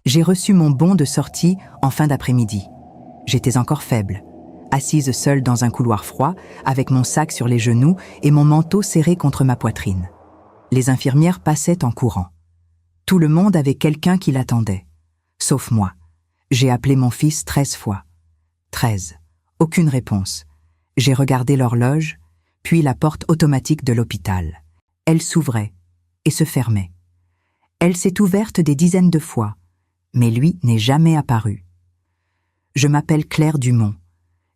J'ai reçu mon bon de sortie en fin d'après-midi. J'étais encore faible, assise seule dans un couloir froid, avec mon sac sur les genoux et mon manteau serré contre ma poitrine. Les infirmières passaient en courant. Tout le monde avait quelqu'un qui l'attendait. Sauf moi. J'ai appelé mon fils 13 fois. 13. Aucune réponse. J'ai regardé l'horloge, puis la porte automatique de l'hôpital. Elle s'ouvrait et se fermait. Elle s'est ouverte des dizaines de fois, mais lui n'est jamais apparu. Je m'appelle Claire Dumont.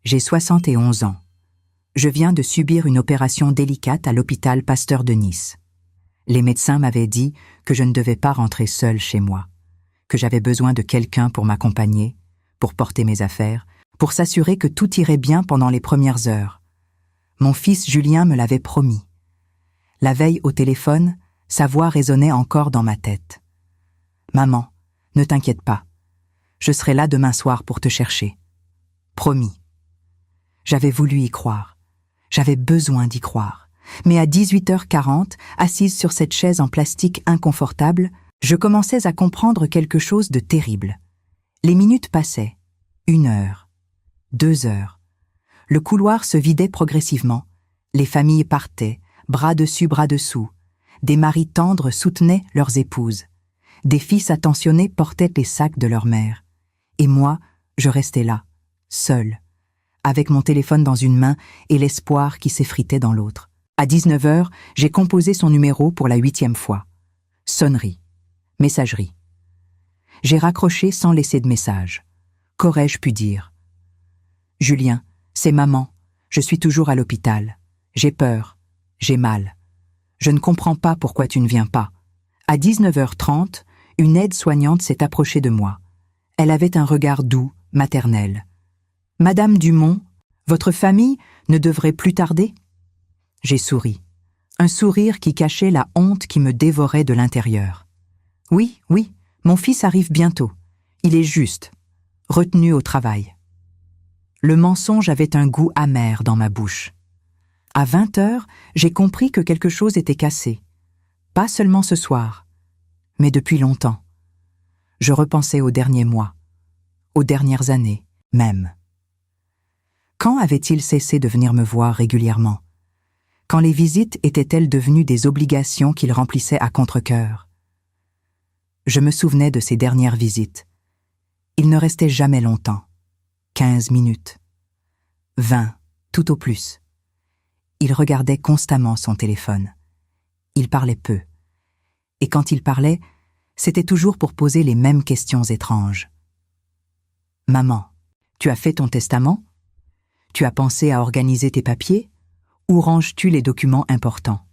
J'ai 71 ans. Je viens de subir une opération délicate à l'hôpital Pasteur de Nice. Les médecins m'avaient dit que je ne devais pas rentrer seule chez moi, que j'avais besoin de quelqu'un pour m'accompagner, pour porter mes affaires, pour s'assurer que tout irait bien pendant les premières heures. Mon fils Julien me l'avait promis. La veille au téléphone, sa voix résonnait encore dans ma tête. « Maman, ne t'inquiète pas. Je serai là demain soir pour te chercher. Promis. » J'avais voulu y croire. J'avais besoin d'y croire. Mais à 18h40, assise sur cette chaise en plastique inconfortable, je commençais à comprendre quelque chose de terrible. Les minutes passaient. 1 heure. 2 heures. Le couloir se vidait progressivement. Les familles partaient, bras dessus, bras dessous. Des maris tendres soutenaient leurs épouses. Des fils attentionnés portaient les sacs de leur mère. Et moi, je restais là, seule, avec mon téléphone dans une main et l'espoir qui s'effritait dans l'autre. À 19h, j'ai composé son numéro pour la 8e fois. Sonnerie. Messagerie. J'ai raccroché sans laisser de message. Qu'aurais-je pu dire? « Julien, c'est maman. Je suis toujours à l'hôpital. J'ai peur. J'ai mal. Je ne comprends pas pourquoi tu ne viens pas. » À 19h30, une aide-soignante s'est approchée de moi. Elle avait un regard doux, maternel. « Madame Dumont, votre famille ne devrait plus tarder ?» J'ai souri. Un sourire qui cachait la honte qui me dévorait de l'intérieur. « Oui, oui, mon fils arrive bientôt. Il est juste. Retenu au travail. » Le mensonge avait un goût amer dans ma bouche. À 20h, j'ai compris que quelque chose était cassé. Pas seulement ce soir, mais depuis longtemps. Je repensais aux derniers mois, aux dernières années même. Quand avait-il cessé de venir me voir régulièrement? Quand les visites étaient-elles devenues des obligations qu'il remplissait à contre-cœur? Je me souvenais de ces dernières visites. Il ne restait jamais longtemps. 15 minutes. 20, tout au plus. Il regardait constamment son téléphone. Il parlait peu. Et quand il parlait, c'était toujours pour poser les mêmes questions étranges. « Maman, tu as fait ton testament? Tu as pensé à organiser tes papiers? Où ranges-tu les documents importants? »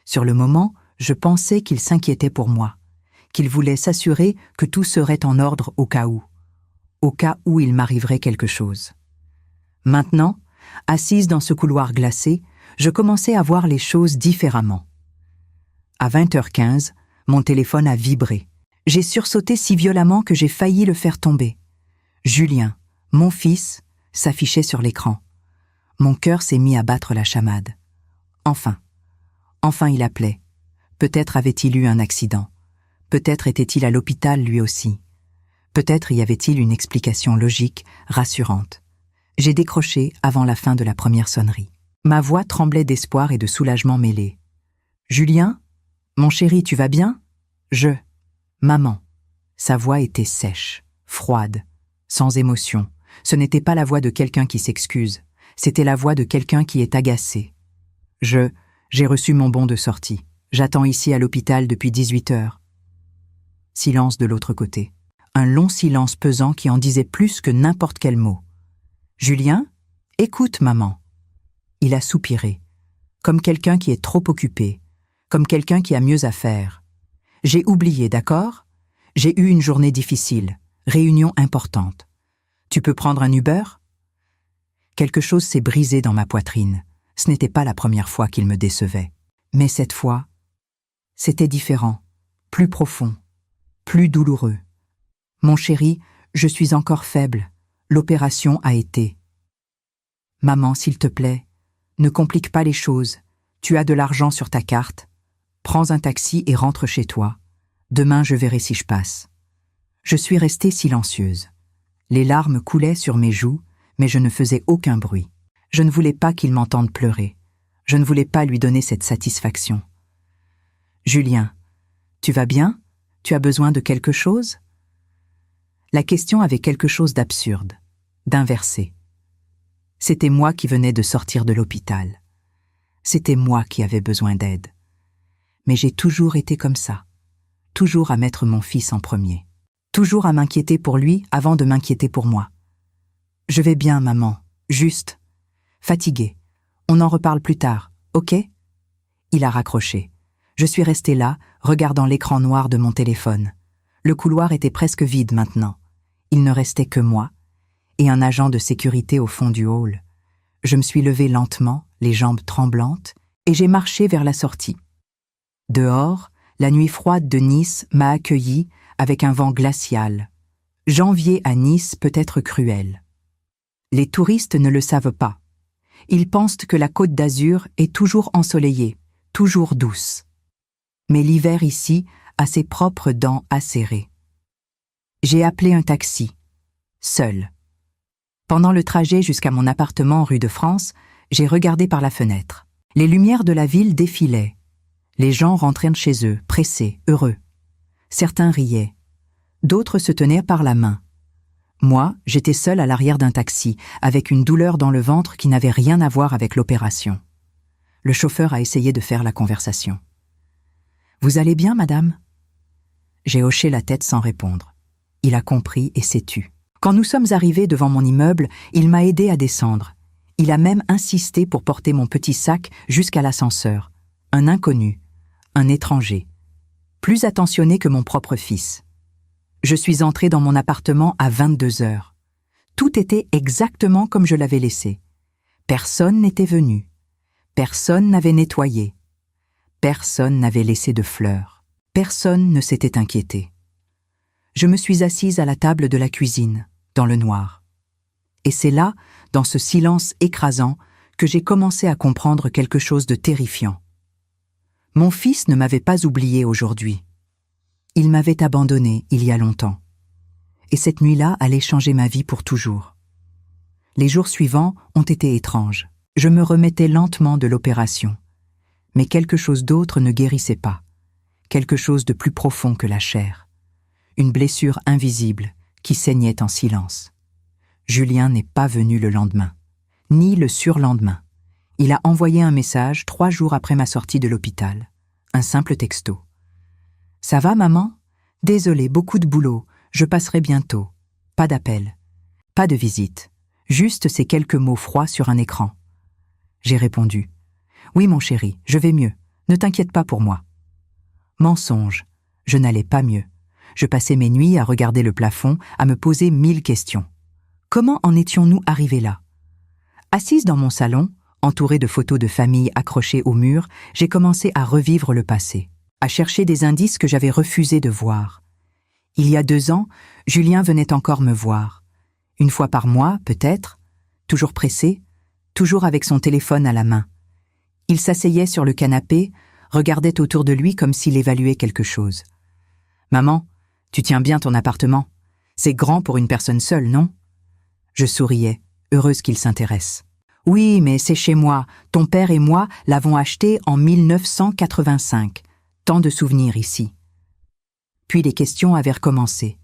Sur le moment, je pensais qu'il s'inquiétait pour moi, qu'il voulait s'assurer que tout serait en ordre au cas où il m'arriverait quelque chose. Maintenant, assise dans ce couloir glacé, je commençais à voir les choses différemment. À 20h15, mon téléphone a vibré. J'ai sursauté si violemment que j'ai failli le faire tomber. Julien, mon fils, s'affichait sur l'écran. Mon cœur s'est mis à battre la chamade. Enfin il appelait. Peut-être avait-il eu un accident. Peut-être était-il à l'hôpital lui aussi. Peut-être y avait-il une explication logique, rassurante. J'ai décroché avant la fin de la première sonnerie. Ma voix tremblait d'espoir et de soulagement mêlés. « Julien? Mon chéri, tu vas bien? »« Maman. » Sa voix était sèche, froide, sans émotion. Ce n'était pas la voix de quelqu'un qui s'excuse. C'était la voix de quelqu'un qui est agacé. « J'ai reçu mon bon de sortie. J'attends ici à l'hôpital depuis 18h. » Silence de l'autre côté. Un long silence pesant qui en disait plus que n'importe quel mot. « Julien? Écoute, maman. » Il a soupiré, comme quelqu'un qui est trop occupé, comme quelqu'un qui a mieux à faire. « J'ai oublié, d'accord? J'ai eu une journée difficile, réunion importante. Tu peux prendre un Uber? » Quelque chose s'est brisé dans ma poitrine. Ce n'était pas la première fois qu'il me décevait. Mais cette fois, c'était différent, plus profond, plus douloureux. « Mon chéri, je suis encore faible. L'opération a été. »« Maman, s'il te plaît, ne complique pas les choses. Tu as de l'argent sur ta carte. Prends un taxi et rentre chez toi. Demain, je verrai si je passe. » Je suis restée silencieuse. Les larmes coulaient sur mes joues, mais je ne faisais aucun bruit. Je ne voulais pas qu'il m'entende pleurer. Je ne voulais pas lui donner cette satisfaction. « Julien, tu vas bien? Tu as besoin de quelque chose ?» La question avait quelque chose d'absurde, d'inversé. C'était moi qui venais de sortir de l'hôpital. C'était moi qui avais besoin d'aide. Mais j'ai toujours été comme ça, toujours à mettre mon fils en premier, toujours à m'inquiéter pour lui avant de m'inquiéter pour moi. « Je vais bien, maman, juste. Fatiguée. On en reparle plus tard, ok ?» Il a raccroché. Je suis restée là, regardant l'écran noir de mon téléphone. Le couloir était presque vide maintenant. Il ne restait que moi et un agent de sécurité au fond du hall. Je me suis levée lentement, les jambes tremblantes, et j'ai marché vers la sortie. Dehors, la nuit froide de Nice m'a accueillie avec un vent glacial. Janvier à Nice peut être cruel. Les touristes ne le savent pas. Ils pensent que la Côte d'Azur est toujours ensoleillée, toujours douce. Mais l'hiver ici a ses propres dents acérées. J'ai appelé un taxi, seul. Pendant le trajet jusqu'à mon appartement rue de France, j'ai regardé par la fenêtre. Les lumières de la ville défilaient. Les gens rentraient chez eux, pressés, heureux. Certains riaient. D'autres se tenaient par la main. Moi, j'étais seule à l'arrière d'un taxi, avec une douleur dans le ventre qui n'avait rien à voir avec l'opération. Le chauffeur a essayé de faire la conversation. « Vous allez bien, madame ?» J'ai hoché la tête sans répondre. Il a compris et s'est tu. Quand nous sommes arrivés devant mon immeuble, il m'a aidé à descendre. Il a même insisté pour porter mon petit sac jusqu'à l'ascenseur. Un inconnu, un étranger, plus attentionné que mon propre fils. Je suis entrée dans mon appartement à 22 heures. Tout était exactement comme je l'avais laissé. Personne n'était venu. Personne n'avait nettoyé. Personne n'avait laissé de fleurs. Personne ne s'était inquiété. Je me suis assise à la table de la cuisine, dans le noir. Et c'est là, dans ce silence écrasant, que j'ai commencé à comprendre quelque chose de terrifiant. Mon fils ne m'avait pas oublié aujourd'hui. Il m'avait abandonné il y a longtemps. Et cette nuit-là allait changer ma vie pour toujours. Les jours suivants ont été étranges. Je me remettais lentement de l'opération. Mais quelque chose d'autre ne guérissait pas. Quelque chose de plus profond que la chair. Une blessure invisible qui saignait en silence. Julien n'est pas venu le lendemain, ni le surlendemain. Il a envoyé un message 3 jours après ma sortie de l'hôpital. Un simple texto. « Ça va, maman ? Désolée, beaucoup de boulot. Je passerai bientôt. Pas d'appel. Pas de visite. Juste ces quelques mots froids sur un écran. » J'ai répondu. « Oui, mon chéri, je vais mieux. Ne t'inquiète pas pour moi. » Mensonge. Je n'allais pas mieux. Je passais mes nuits à regarder le plafond, à me poser 1000 questions. Comment en étions-nous arrivés là ? Assise dans mon salon, entourée de photos de famille accrochées au mur, j'ai commencé à revivre le passé, à chercher des indices que j'avais refusé de voir. Il y a 2 ans, Julien venait encore me voir. 1 fois par mois, peut-être, toujours pressé, toujours avec son téléphone à la main. Il s'asseyait sur le canapé, regardait autour de lui comme s'il évaluait quelque chose. « Maman, tu tiens bien ton appartement. C'est grand pour une personne seule, non ?» Je souriais, heureuse qu'il s'intéresse. « Oui, mais c'est chez moi. Ton père et moi l'avons acheté en 1985. Tant de souvenirs ici. » Puis les questions avaient recommencé.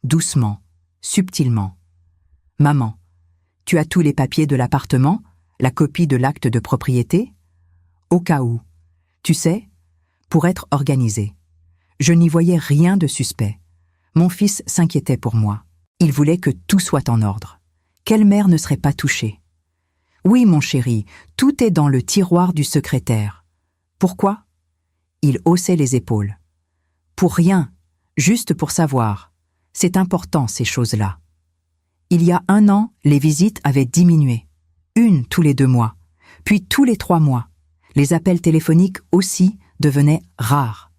Doucement, subtilement. « Maman, tu as tous les papiers de l'appartement, la copie de l'acte de propriété ? Au cas où. Tu sais, pour être organisé. » Je n'y voyais rien de suspect. Mon fils s'inquiétait pour moi. Il voulait que tout soit en ordre. Quelle mère ne serait pas touchée ? « Oui, mon chéri, tout est dans le tiroir du secrétaire. » Pourquoi ? Il haussait les épaules. « Pour rien, juste pour savoir. C'est important, ces choses-là. » Il y a 1 an, les visites avaient diminué. 1 tous les 2 mois, puis tous les 3 mois. Les appels téléphoniques aussi devenaient rares.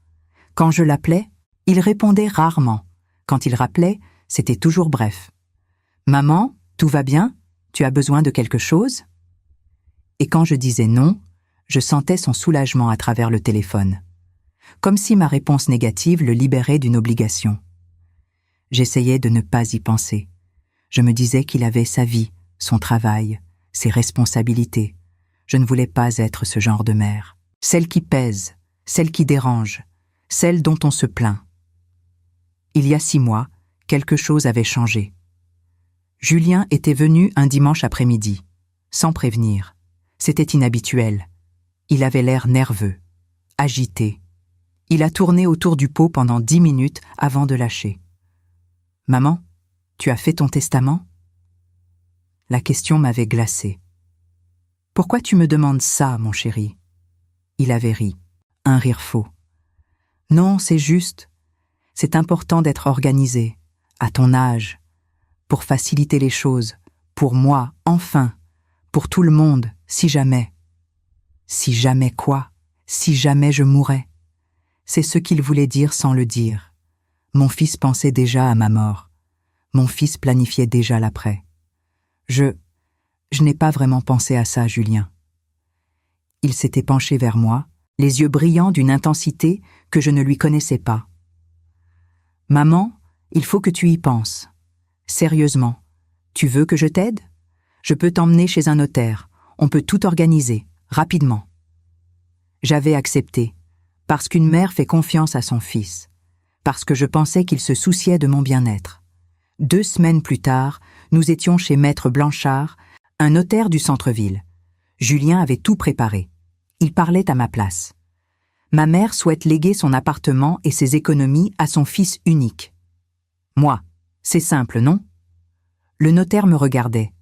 Quand je l'appelais, il répondait rarement. Quand il rappelait, c'était toujours bref. « Maman, tout va bien ? Tu as besoin de quelque chose ?» Et quand je disais non, je sentais son soulagement à travers le téléphone. Comme si ma réponse négative le libérait d'une obligation. J'essayais de ne pas y penser. Je me disais qu'il avait sa vie, son travail, ses responsabilités. Je ne voulais pas être ce genre de mère. Celle qui pèse, celle qui dérange, celle dont on se plaint. Il y a 6 mois, quelque chose avait changé. Julien était venu un dimanche après-midi, sans prévenir. C'était inhabituel. Il avait l'air nerveux, agité. Il a tourné autour du pot pendant 10 minutes avant de lâcher. « Maman, tu as fait ton testament ?» La question m'avait glacée. « Pourquoi tu me demandes ça, mon chéri ?» Il avait ri, un rire faux. « Non, c'est juste. C'est important d'être organisé, à ton âge, pour faciliter les choses, pour moi, enfin, pour tout le monde, si jamais. » Si jamais quoi? Si jamais je mourais? C'est ce qu'il voulait dire sans le dire. Mon fils pensait déjà à ma mort. Mon fils planifiait déjà l'après. Je n'ai pas vraiment pensé à ça, Julien. Il s'était penché vers moi, les yeux brillants d'une intensité que je ne lui connaissais pas. « Maman, il faut que tu y penses. Sérieusement, tu veux que je t'aide? Je peux t'emmener chez un notaire. On peut tout organiser, rapidement. » J'avais accepté, parce qu'une mère fait confiance à son fils, parce que je pensais qu'il se souciait de mon bien-être. 2 semaines plus tard, nous étions chez Maître Blanchard, un notaire du centre-ville. Julien avait tout préparé. Il parlait à ma place. Ma mère souhaite léguer son appartement et ses économies à son fils unique. Moi, c'est simple, non? Le notaire me regardait.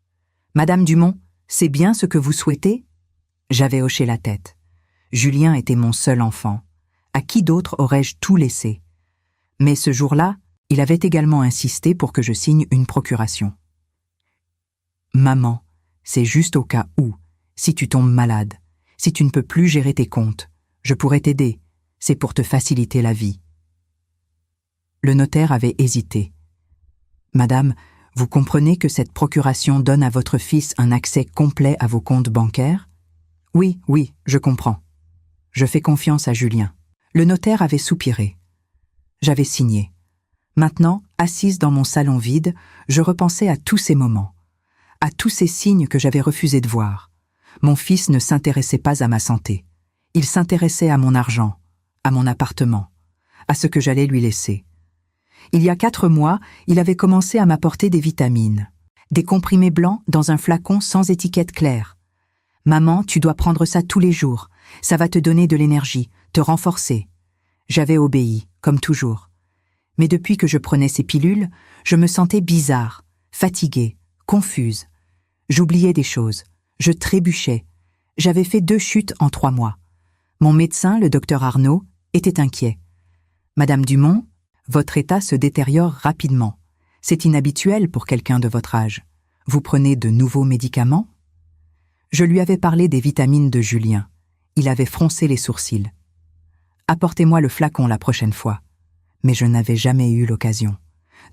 « Madame Dumont, c'est bien ce que vous souhaitez ?» J'avais hoché la tête. Julien était mon seul enfant. À qui d'autre aurais-je tout laissé? Mais ce jour-là, il avait également insisté pour que je signe une procuration. « Maman, c'est juste au cas où, si tu tombes malade, si tu ne peux plus gérer tes comptes, je pourrais t'aider, c'est pour te faciliter la vie. » Le notaire avait hésité. « Madame, vous comprenez que cette procuration donne à votre fils un accès complet à vos comptes bancaires? » « Oui, je comprends. Je fais confiance à Julien. » Le notaire avait soupiré. J'avais signé. Maintenant, assise dans mon salon vide, je repensais à tous ces moments, à tous ces signes que j'avais refusé de voir. Mon fils ne s'intéressait pas à ma santé. Il s'intéressait à mon argent, à mon appartement, à ce que j'allais lui laisser. Il y a 4 mois, il avait commencé à m'apporter des vitamines, des comprimés blancs dans un flacon sans étiquette claire. « Maman, tu dois prendre ça tous les jours. Ça va te donner de l'énergie, te renforcer. » J'avais obéi, comme toujours. Mais depuis que je prenais ces pilules, je me sentais bizarre, fatiguée, confuse. J'oubliais des choses, je trébuchais. J'avais fait 2 chutes en 3 mois. Mon médecin, le docteur Arnaud, était inquiet. « Madame Dumont, votre état se détériore rapidement. C'est inhabituel pour quelqu'un de votre âge. Vous prenez de nouveaux médicaments ?» Je lui avais parlé des vitamines de Julien. Il avait froncé les sourcils. « Apportez-moi le flacon la prochaine fois. » Mais je n'avais jamais eu l'occasion.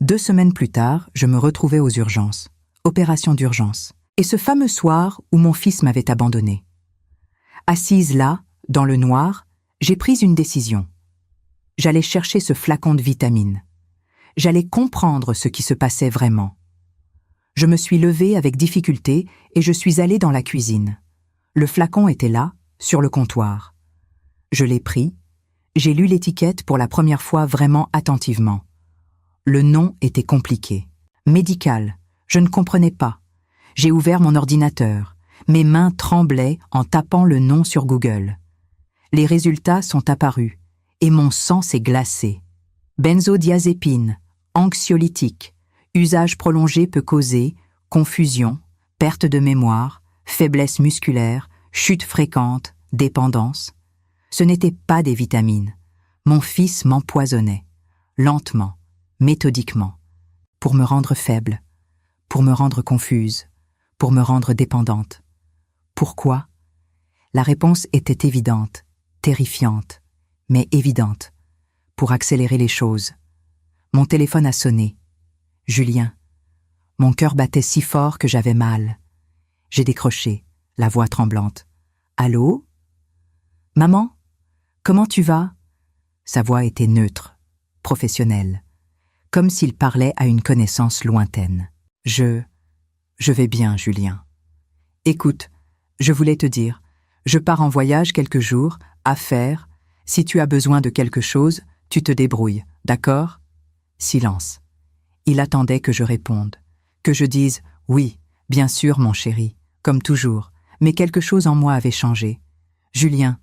2 semaines plus tard, je me retrouvais aux urgences. Opération d'urgence. Et ce fameux soir où mon fils m'avait abandonné. Assise là, dans le noir, j'ai pris une décision. J'allais chercher ce flacon de vitamines. J'allais comprendre ce qui se passait vraiment. Je me suis levée avec difficulté et je suis allée dans la cuisine. Le flacon était là, sur le comptoir. Je l'ai pris. J'ai lu l'étiquette pour la première fois vraiment attentivement. Le nom était compliqué. Médical. Je ne comprenais pas. J'ai ouvert mon ordinateur. Mes mains tremblaient en tapant le nom sur Google. Les résultats sont apparus et mon sang s'est glacé. Benzodiazépine, anxiolytique, usage prolongé peut causer confusion, perte de mémoire, faiblesse musculaire, chute fréquente, dépendance. Ce n'étaient pas des vitamines. Mon fils m'empoisonnait, lentement, méthodiquement, pour me rendre faible, pour me rendre confuse, pour me rendre dépendante. Pourquoi? La réponse était évidente, terrifiante, mais évidente, pour accélérer les choses. Mon téléphone a sonné. Julien. Mon cœur battait si fort que j'avais mal. J'ai décroché, la voix tremblante. « Allô? Maman? Comment tu vas ?» Sa voix était neutre, professionnelle. comme s'il parlait à une connaissance lointaine. Je vais bien, Julien. Écoute, je voulais te dire, je pars en voyage quelques jours, affaires. Si tu as besoin de quelque chose, tu te débrouilles, d'accord? Silence. Il attendait que je réponde, que je dise « Oui, bien sûr, mon chéri », comme toujours, mais quelque chose en moi avait changé. « Julien,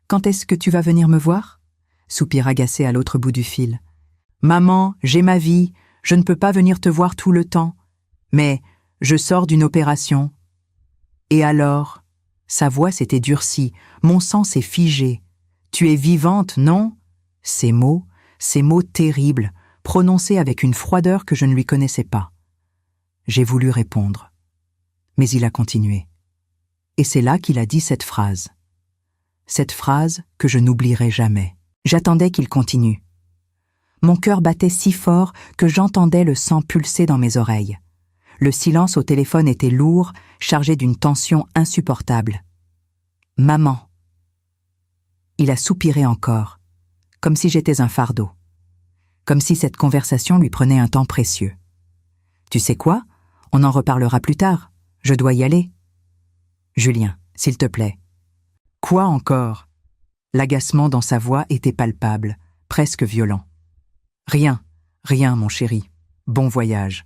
quand est-ce que tu vas venir me voir ?» soupir agacé à l'autre bout du fil. « Maman, j'ai ma vie, je ne peux pas venir te voir tout le temps. Mais je sors d'une opération. » Et alors? Sa voix s'était durcie, mon sang s'est figé. « Tu es vivante, non ?» Ces mots terribles, prononcés avec une froideur que je ne lui connaissais pas. J'ai voulu répondre. Mais il a continué. Et c'est là qu'il a dit cette phrase. Cette phrase que je n'oublierai jamais. J'attendais qu'il continue. Mon cœur battait si fort que j'entendais le sang pulser dans mes oreilles. Le silence au téléphone était lourd, chargé d'une tension insupportable. « Maman !» Il a soupiré encore, comme si j'étais un fardeau. Comme si cette conversation lui prenait un temps précieux. « Tu sais quoi? On en reparlera plus tard. Je dois y aller. »« Julien, s'il te plaît. »« Quoi encore ?» L'agacement dans sa voix était palpable, presque violent. « Rien, mon chéri. Bon voyage. »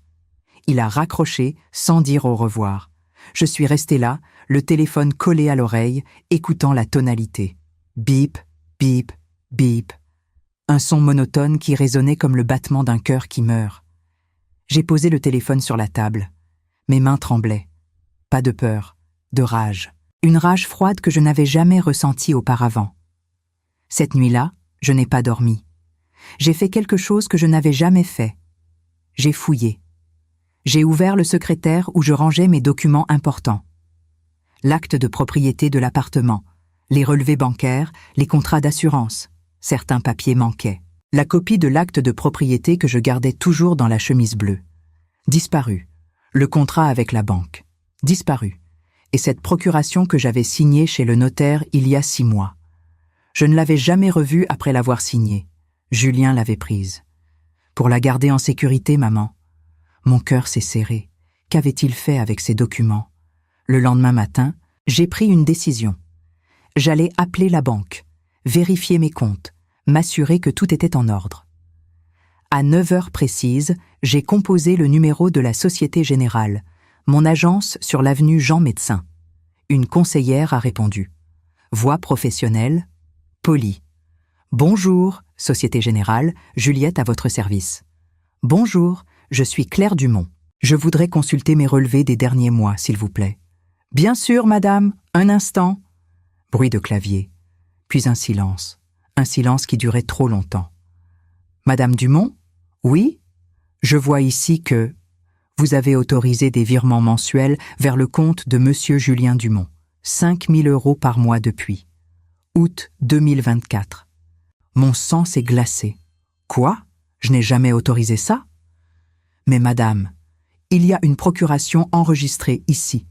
Il a raccroché sans dire au revoir. Je suis resté là, le téléphone collé à l'oreille, écoutant la tonalité. Bip, bip, bip. Un son monotone qui résonnait comme le battement d'un cœur qui meurt. J'ai posé le téléphone sur la table. Mes mains tremblaient. Pas de peur, de rage. Une rage froide que je n'avais jamais ressentie auparavant. Cette nuit-là, je n'ai pas dormi. J'ai fait quelque chose que je n'avais jamais fait. J'ai fouillé. J'ai ouvert le secrétaire où je rangeais mes documents importants. L'acte de propriété de l'appartement, les relevés bancaires, les contrats d'assurance. Certains papiers manquaient. La copie de l'acte de propriété que je gardais toujours dans la chemise bleue. Disparu. Le contrat avec la banque. Disparu. Et cette procuration que j'avais signée chez le notaire il y a 6 mois. Je ne l'avais jamais revue après l'avoir signée. Julien l'avait prise. Pour la garder en sécurité, maman. Mon cœur s'est serré. Qu'avait-il fait avec ces documents? Le lendemain matin, j'ai pris une décision. J'allais appeler la banque, vérifier mes comptes, m'assurer que tout était en ordre. À 9 heures précises, j'ai composé le numéro de la Société Générale, mon agence sur l'avenue Jean-Médecin. Une conseillère a répondu. Voix professionnelle, polie. « Bonjour, Société Générale, Juliette à votre service. »« Bonjour, je suis Claire Dumont. Je voudrais consulter mes relevés des derniers mois, s'il vous plaît. »« Bien sûr, madame, un instant. » Bruit de clavier, puis un silence qui durait trop longtemps. « Madame Dumont? Oui? Je vois ici que vous avez autorisé des virements mensuels vers le compte de Monsieur Julien Dumont. 5 000 € par mois depuis. Août 2024. Mon sang s'est glacé. Quoi? Je n'ai jamais autorisé ça? Mais madame, il y a une procuration enregistrée ici,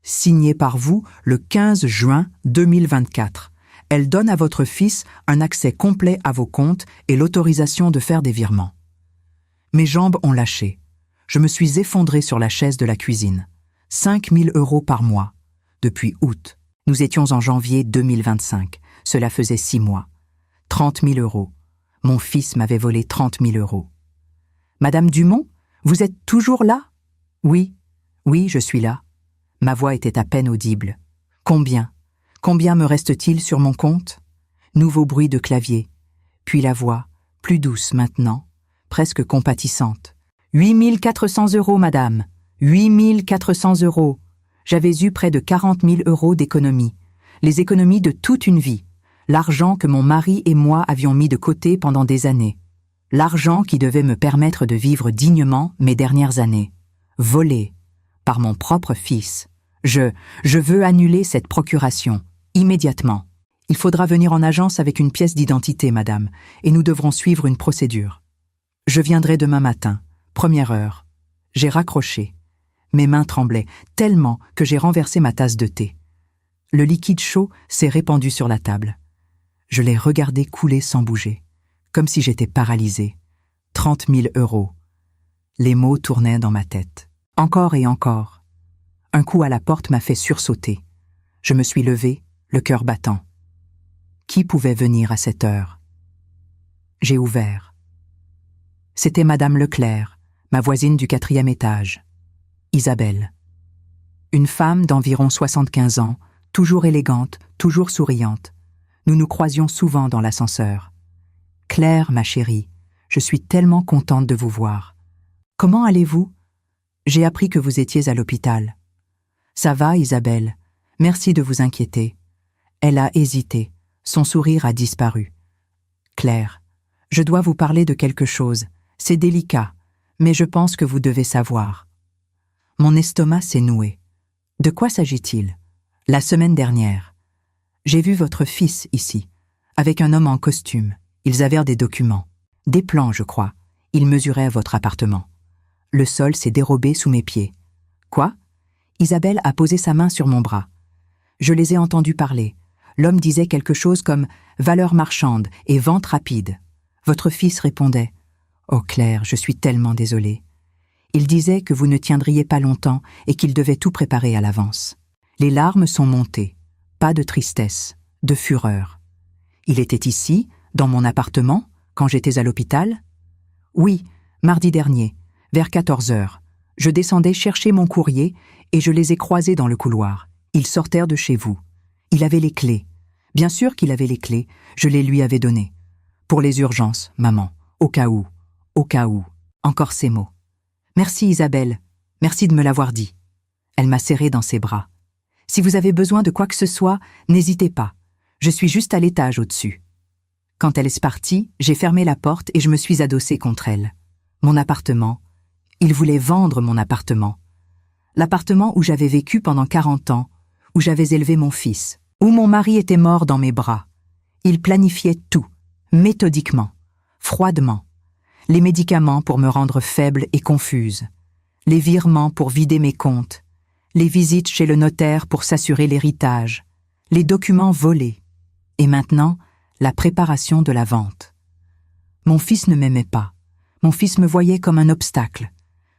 signée par vous le 15 juin 2024. Elle donne à votre fils un accès complet à vos comptes et l'autorisation de faire des virements. Mes jambes ont lâché. Je me suis effondré sur la chaise de la cuisine. 5 000 € par mois. Depuis août. Nous étions en janvier 2025. Cela faisait 6 mois. 30 000 €. Mon fils m'avait volé 30 000 €. Madame Dumont, vous êtes toujours là? Oui, je suis là. Ma voix était à peine audible. Combien me reste-t-il sur mon compte? Nouveau bruit de clavier. Puis la voix, plus douce maintenant, presque compatissante. 8 400 €, madame. 8 400 €. J'avais eu près de 40 000 € d'économies. Les économies de toute une vie. L'argent que mon mari et moi avions mis de côté pendant des années. L'argent qui devait me permettre de vivre dignement mes dernières années. Volé par mon propre fils. Je veux annuler cette procuration, immédiatement. Il faudra venir en agence avec une pièce d'identité, madame, et nous devrons suivre une procédure. Je viendrai demain matin, 1e heure. J'ai raccroché. Mes mains tremblaient tellement que j'ai renversé ma tasse de thé. Le liquide chaud s'est répandu sur la table. Je l'ai regardé couler sans bouger, comme si j'étais paralysée. 30 000 €. Les mots tournaient dans ma tête. Encore et encore. Un coup à la porte m'a fait sursauter. Je me suis levée, le cœur battant. Qui pouvait venir à cette heure? J'ai ouvert. C'était Madame Leclerc, ma voisine du 4e étage. Isabelle. Une femme d'environ 75 ans, toujours élégante, toujours souriante. Nous nous croisions souvent dans l'ascenseur. « Claire, ma chérie, je suis tellement contente de vous voir. Comment allez-vous? J'ai appris que vous étiez à l'hôpital. »« Ça va, Isabelle. Merci de vous inquiéter. » Elle a hésité. Son sourire a disparu. « Claire, je dois vous parler de quelque chose. C'est délicat, mais je pense que vous devez savoir. » Mon estomac s'est noué. De quoi s'agit-il? La semaine dernière, j'ai vu votre fils ici, avec un homme en costume. Ils avaient des documents. Des plans, je crois. Ils mesuraient votre appartement. Le sol s'est dérobé sous mes pieds. Quoi? Isabelle a posé sa main sur mon bras. Je les ai entendus parler. L'homme disait quelque chose comme « valeur marchande » et « vente rapide ». Votre fils répondait « Oh Claire, je suis tellement désolée ». Il disait que vous ne tiendriez pas longtemps et qu'il devait tout préparer à l'avance. Les larmes sont montées. Pas de tristesse, de fureur. Il était ici, dans mon appartement, quand j'étais à l'hôpital? Oui, mardi dernier, vers 14 heures. Je descendais chercher mon courrier et je les ai croisés dans le couloir. Ils sortèrent de chez vous. Il avait les clés. Bien sûr qu'il avait les clés, je les lui avais données. Pour les urgences, maman, au cas où, encore ces mots. Merci Isabelle, merci de me l'avoir dit. Elle m'a serré dans ses bras. Si vous avez besoin de quoi que ce soit, n'hésitez pas. Je suis juste à l'étage au-dessus. Quand elle est partie, j'ai fermé la porte et je me suis adossée contre elle. Mon appartement. Il voulait vendre mon appartement. L'appartement où j'avais vécu pendant 40 ans, où j'avais élevé mon fils, où mon mari était mort dans mes bras. Il planifiait tout, méthodiquement, froidement. Les médicaments pour me rendre faible et confuse. Les virements pour vider mes comptes. Les visites chez le notaire pour s'assurer l'héritage. Les documents volés. Et maintenant, la préparation de la vente. Mon fils ne m'aimait pas. Mon fils me voyait comme un obstacle,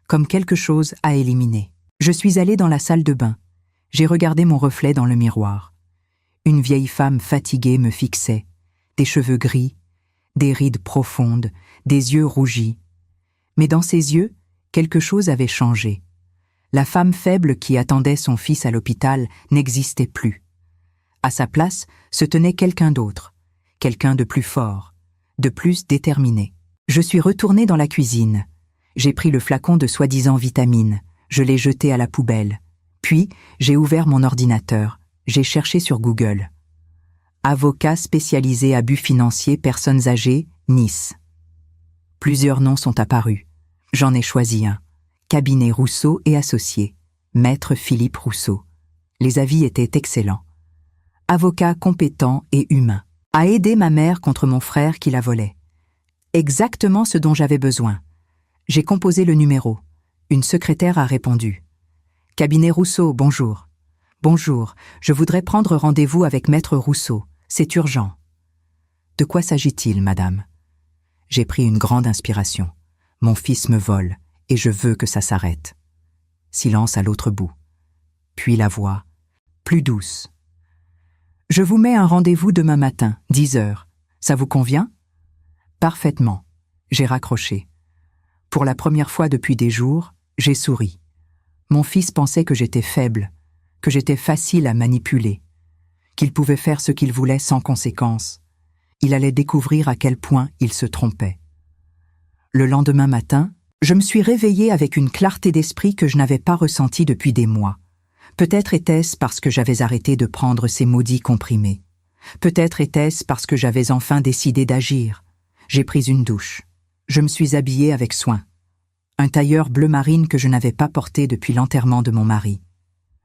comme quelque chose à éliminer. Je suis allée dans la salle de bain. J'ai regardé mon reflet dans le miroir. Une vieille femme fatiguée me fixait, des cheveux gris, des rides profondes, des yeux rougis. Mais dans ses yeux, quelque chose avait changé. La femme faible qui attendait son fils à l'hôpital n'existait plus. À sa place se tenait quelqu'un d'autre, quelqu'un de plus fort, de plus déterminé. Je suis retournée dans la cuisine. J'ai pris le flacon de soi-disant vitamines, je l'ai jeté à la poubelle. Puis, j'ai ouvert mon ordinateur, j'ai cherché sur Google. Avocat spécialisé abus financiers personnes âgées, Nice. Plusieurs noms sont apparus. J'en ai choisi un. Cabinet Rousseau et Associés. Maître Philippe Rousseau. Les avis étaient excellents. Avocat compétent et humain. A aidé ma mère contre mon frère qui la volait. Exactement ce dont j'avais besoin. J'ai composé le numéro. Une secrétaire a répondu. Cabinet Rousseau, bonjour. Bonjour, je voudrais prendre rendez-vous avec Maître Rousseau. C'est urgent. De quoi s'agit-il, madame? J'ai pris une grande inspiration. Mon fils me vole, et je veux que ça s'arrête. Silence à l'autre bout. Puis la voix, plus douce. Je vous mets un rendez-vous demain matin, 10 heures. Ça vous convient? Parfaitement. J'ai raccroché. Pour la première fois depuis des jours, j'ai souri. Mon fils pensait que j'étais faible, que j'étais facile à manipuler, qu'il pouvait faire ce qu'il voulait sans conséquence. Il allait découvrir à quel point il se trompait. Le lendemain matin, je me suis réveillée avec une clarté d'esprit que je n'avais pas ressentie depuis des mois. Peut-être était-ce parce que j'avais arrêté de prendre ces maudits comprimés. Peut-être était-ce parce que j'avais enfin décidé d'agir. J'ai pris une douche. Je me suis habillée avec soin. Un tailleur bleu marine que je n'avais pas porté depuis l'enterrement de mon mari.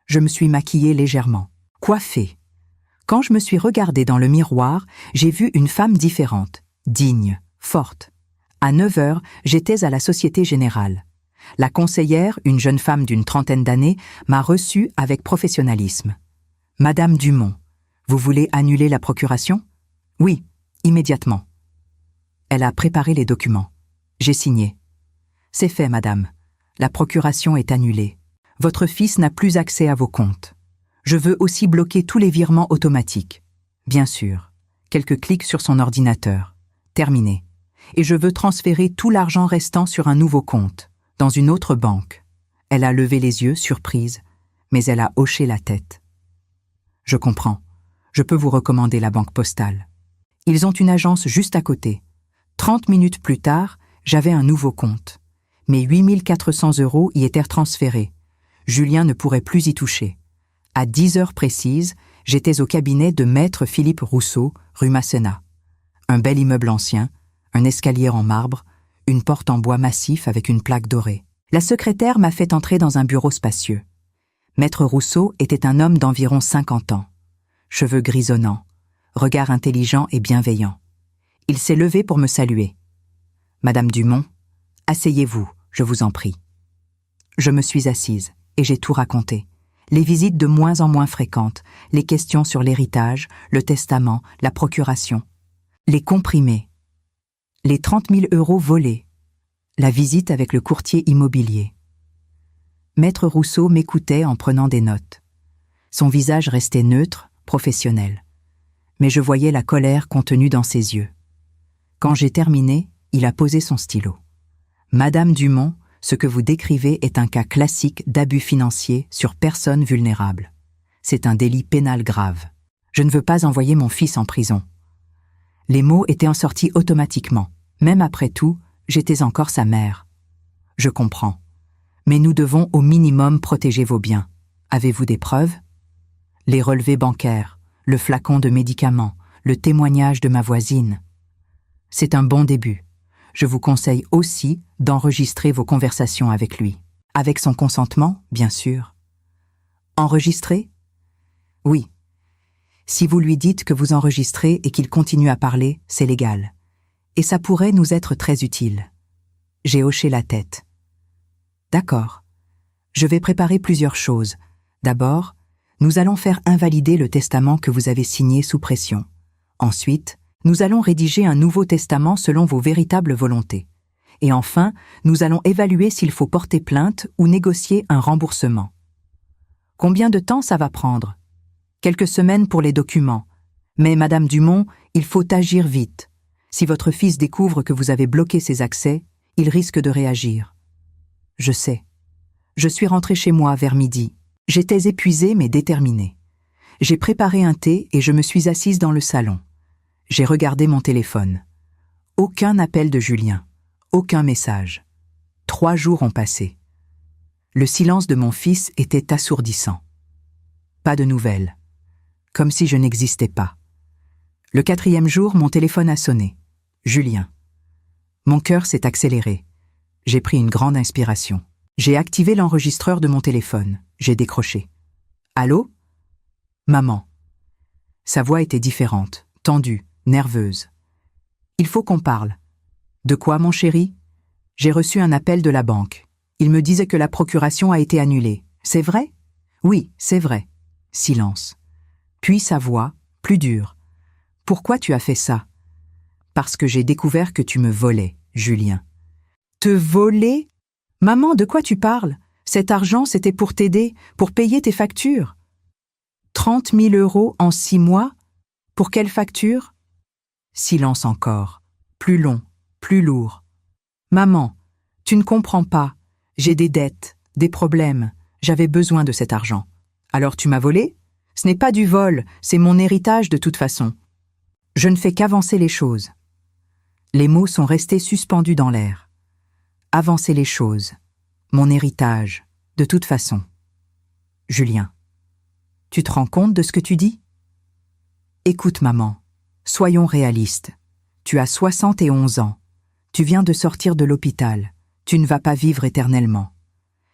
Je me suis maquillée légèrement, coiffée. Quand je me suis regardée dans le miroir, j'ai vu une femme différente, digne, forte. À 9 heures, j'étais à la Société Générale. La conseillère, une jeune femme d'une trentaine d'années, m'a reçue avec professionnalisme. « Madame Dumont, vous voulez annuler la procuration ?»« Oui, immédiatement. » Elle a préparé les documents. J'ai signé. C'est fait, madame. La procuration est annulée. Votre fils n'a plus accès à vos comptes. Je veux aussi bloquer tous les virements automatiques. Bien sûr. Quelques clics sur son ordinateur. Terminé. Et je veux transférer tout l'argent restant sur un nouveau compte, dans une autre banque. Elle a levé les yeux, surprise, mais elle a hoché la tête. Je comprends. Je peux vous recommander la banque postale. Ils ont une agence juste à côté. 30 minutes plus tard, j'avais un nouveau compte. Mes 8 400 € y étaient transférés. Julien ne pourrait plus y toucher. À 10 heures précises, j'étais au cabinet de maître Philippe Rousseau, rue Masséna. Un bel immeuble ancien, un escalier en marbre, une porte en bois massif avec une plaque dorée. La secrétaire m'a fait entrer dans un bureau spacieux. Maître Rousseau était un homme d'environ 50 ans. Cheveux grisonnants, regard intelligent et bienveillant. Il s'est levé pour me saluer. « Madame Dumont, asseyez-vous, je vous en prie. » Je me suis assise et j'ai tout raconté. Les visites de moins en moins fréquentes, les questions sur l'héritage, le testament, la procuration, les comprimés, les 30 000 € volés, la visite avec le courtier immobilier. Maître Rousseau m'écoutait en prenant des notes. Son visage restait neutre, professionnel. Mais je voyais la colère contenue dans ses yeux. Quand j'ai terminé, il a posé son stylo. « Madame Dumont, ce que vous décrivez est un cas classique d'abus financier sur personne vulnérable. C'est un délit pénal grave. Je ne veux pas envoyer mon fils en prison. » Les mots étaient en sortie automatiquement. Même après tout, j'étais encore sa mère. Je comprends. Mais nous devons au minimum protéger vos biens. Avez-vous des preuves? Les relevés bancaires, le flacon de médicaments, le témoignage de ma voisine. C'est un bon début. Je vous conseille aussi d'enregistrer vos conversations avec lui. Avec son consentement, bien sûr. Enregistrer? Oui. Si vous lui dites que vous enregistrez et qu'il continue à parler, c'est légal. Et ça pourrait nous être très utile. J'ai hoché la tête. D'accord. Je vais préparer plusieurs choses. D'abord, nous allons faire invalider le testament que vous avez signé sous pression. Ensuite, nous allons rédiger un nouveau testament selon vos véritables volontés. Et enfin, nous allons évaluer s'il faut porter plainte ou négocier un remboursement. Combien de temps ça va prendre? Quelques semaines pour les documents. Mais, Madame Dumont, il faut agir vite. Si votre fils découvre que vous avez bloqué ses accès, il risque de réagir. Je sais. Je suis rentrée chez moi vers midi. J'étais épuisée mais déterminée. J'ai préparé un thé et je me suis assise dans le salon. J'ai regardé mon téléphone. Aucun appel de Julien. Aucun message. 3 jours ont passé. Le silence de mon fils était assourdissant. Pas de nouvelles. Comme si je n'existais pas. Le 4e jour, mon téléphone a sonné. Julien. Mon cœur s'est accéléré. J'ai pris une grande inspiration. J'ai activé l'enregistreur de mon téléphone. J'ai décroché. Allô? Maman. Sa voix était différente, tendue, nerveuse. Il faut qu'on parle. De quoi, mon chéri? J'ai reçu un appel de la banque. Il me disait que la procuration a été annulée. C'est vrai? Oui, c'est vrai. Silence. Puis sa voix, plus dure. Pourquoi tu as fait ça? Parce que j'ai découvert que tu me volais, Julien. Te voler? Maman, de quoi tu parles? Cet argent, c'était pour t'aider, pour payer tes factures. 30 000 € en 6 mois? Pour quelle facture? Silence encore. Plus long, plus lourd. Maman, tu ne comprends pas. J'ai des dettes, des problèmes. J'avais besoin de cet argent. Alors tu m'as volé? Ce n'est pas du vol, c'est mon héritage de toute façon. Je ne fais qu'avancer les choses. Les mots sont restés suspendus dans l'air. Avancer les choses. Mon héritage, de toute façon. Julien. Tu te rends compte de ce que tu dis? Écoute, maman, soyons réalistes. Tu as 71 ans. Tu viens de sortir de l'hôpital. Tu ne vas pas vivre éternellement.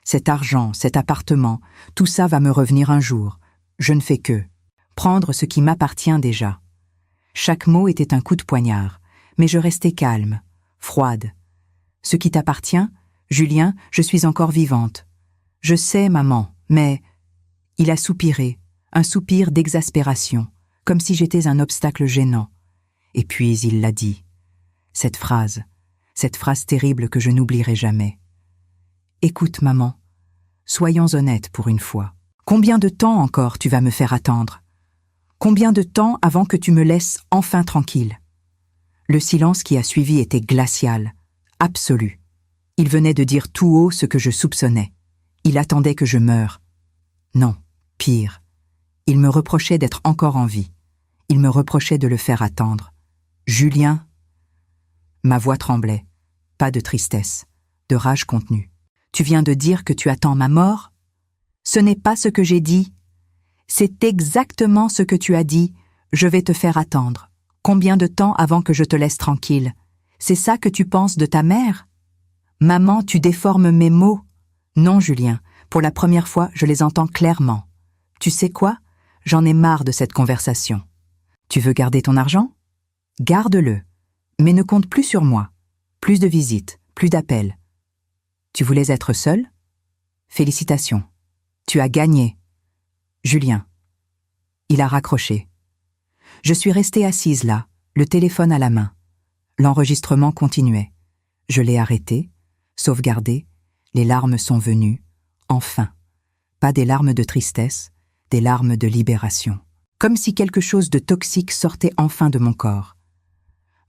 Cet argent, cet appartement, tout ça va me revenir un jour. Je ne fais que prendre ce qui m'appartient déjà. Chaque mot était un coup de poignard, mais je restais calme, froide. Ce qui t'appartient, Julien, je suis encore vivante. Je sais, maman, mais... Il a soupiré, un soupir d'exaspération, comme si j'étais un obstacle gênant. Et puis il l'a dit. Cette phrase, Cette phrase terrible que je n'oublierai jamais. Écoute, maman, soyons honnêtes pour une fois. Combien de temps encore tu vas me faire attendre? Combien de temps avant que tu me laisses enfin tranquille? Le silence qui a suivi était glacial, absolu. Il venait de dire tout haut ce que je soupçonnais. Il attendait que je meure. Non, pire. Il me reprochait d'être encore en vie. Il me reprochait de le faire attendre. Julien. Ma voix tremblait. Pas de tristesse, de rage contenue. Tu viens de dire que tu attends ma mort? Ce n'est pas ce que j'ai dit. C'est exactement ce que tu as dit. Je vais te faire attendre. Combien de temps avant que je te laisse tranquille? C'est ça que tu penses de ta mère? Maman, tu déformes mes mots. Non, Julien, pour la première fois, je les entends clairement. Tu sais quoi? J'en ai marre de cette conversation. Tu veux garder ton argent? Garde-le, mais ne compte plus sur moi. Plus de visites, plus d'appels. Tu voulais être seul? Félicitations. Tu as gagné. Julien. Il a raccroché. Je suis restée assise là, le téléphone à la main. L'enregistrement continuait. Je l'ai arrêté, sauvegardé, les larmes sont venues, enfin. Pas des larmes de tristesse, des larmes de libération. Comme si quelque chose de toxique sortait enfin de mon corps.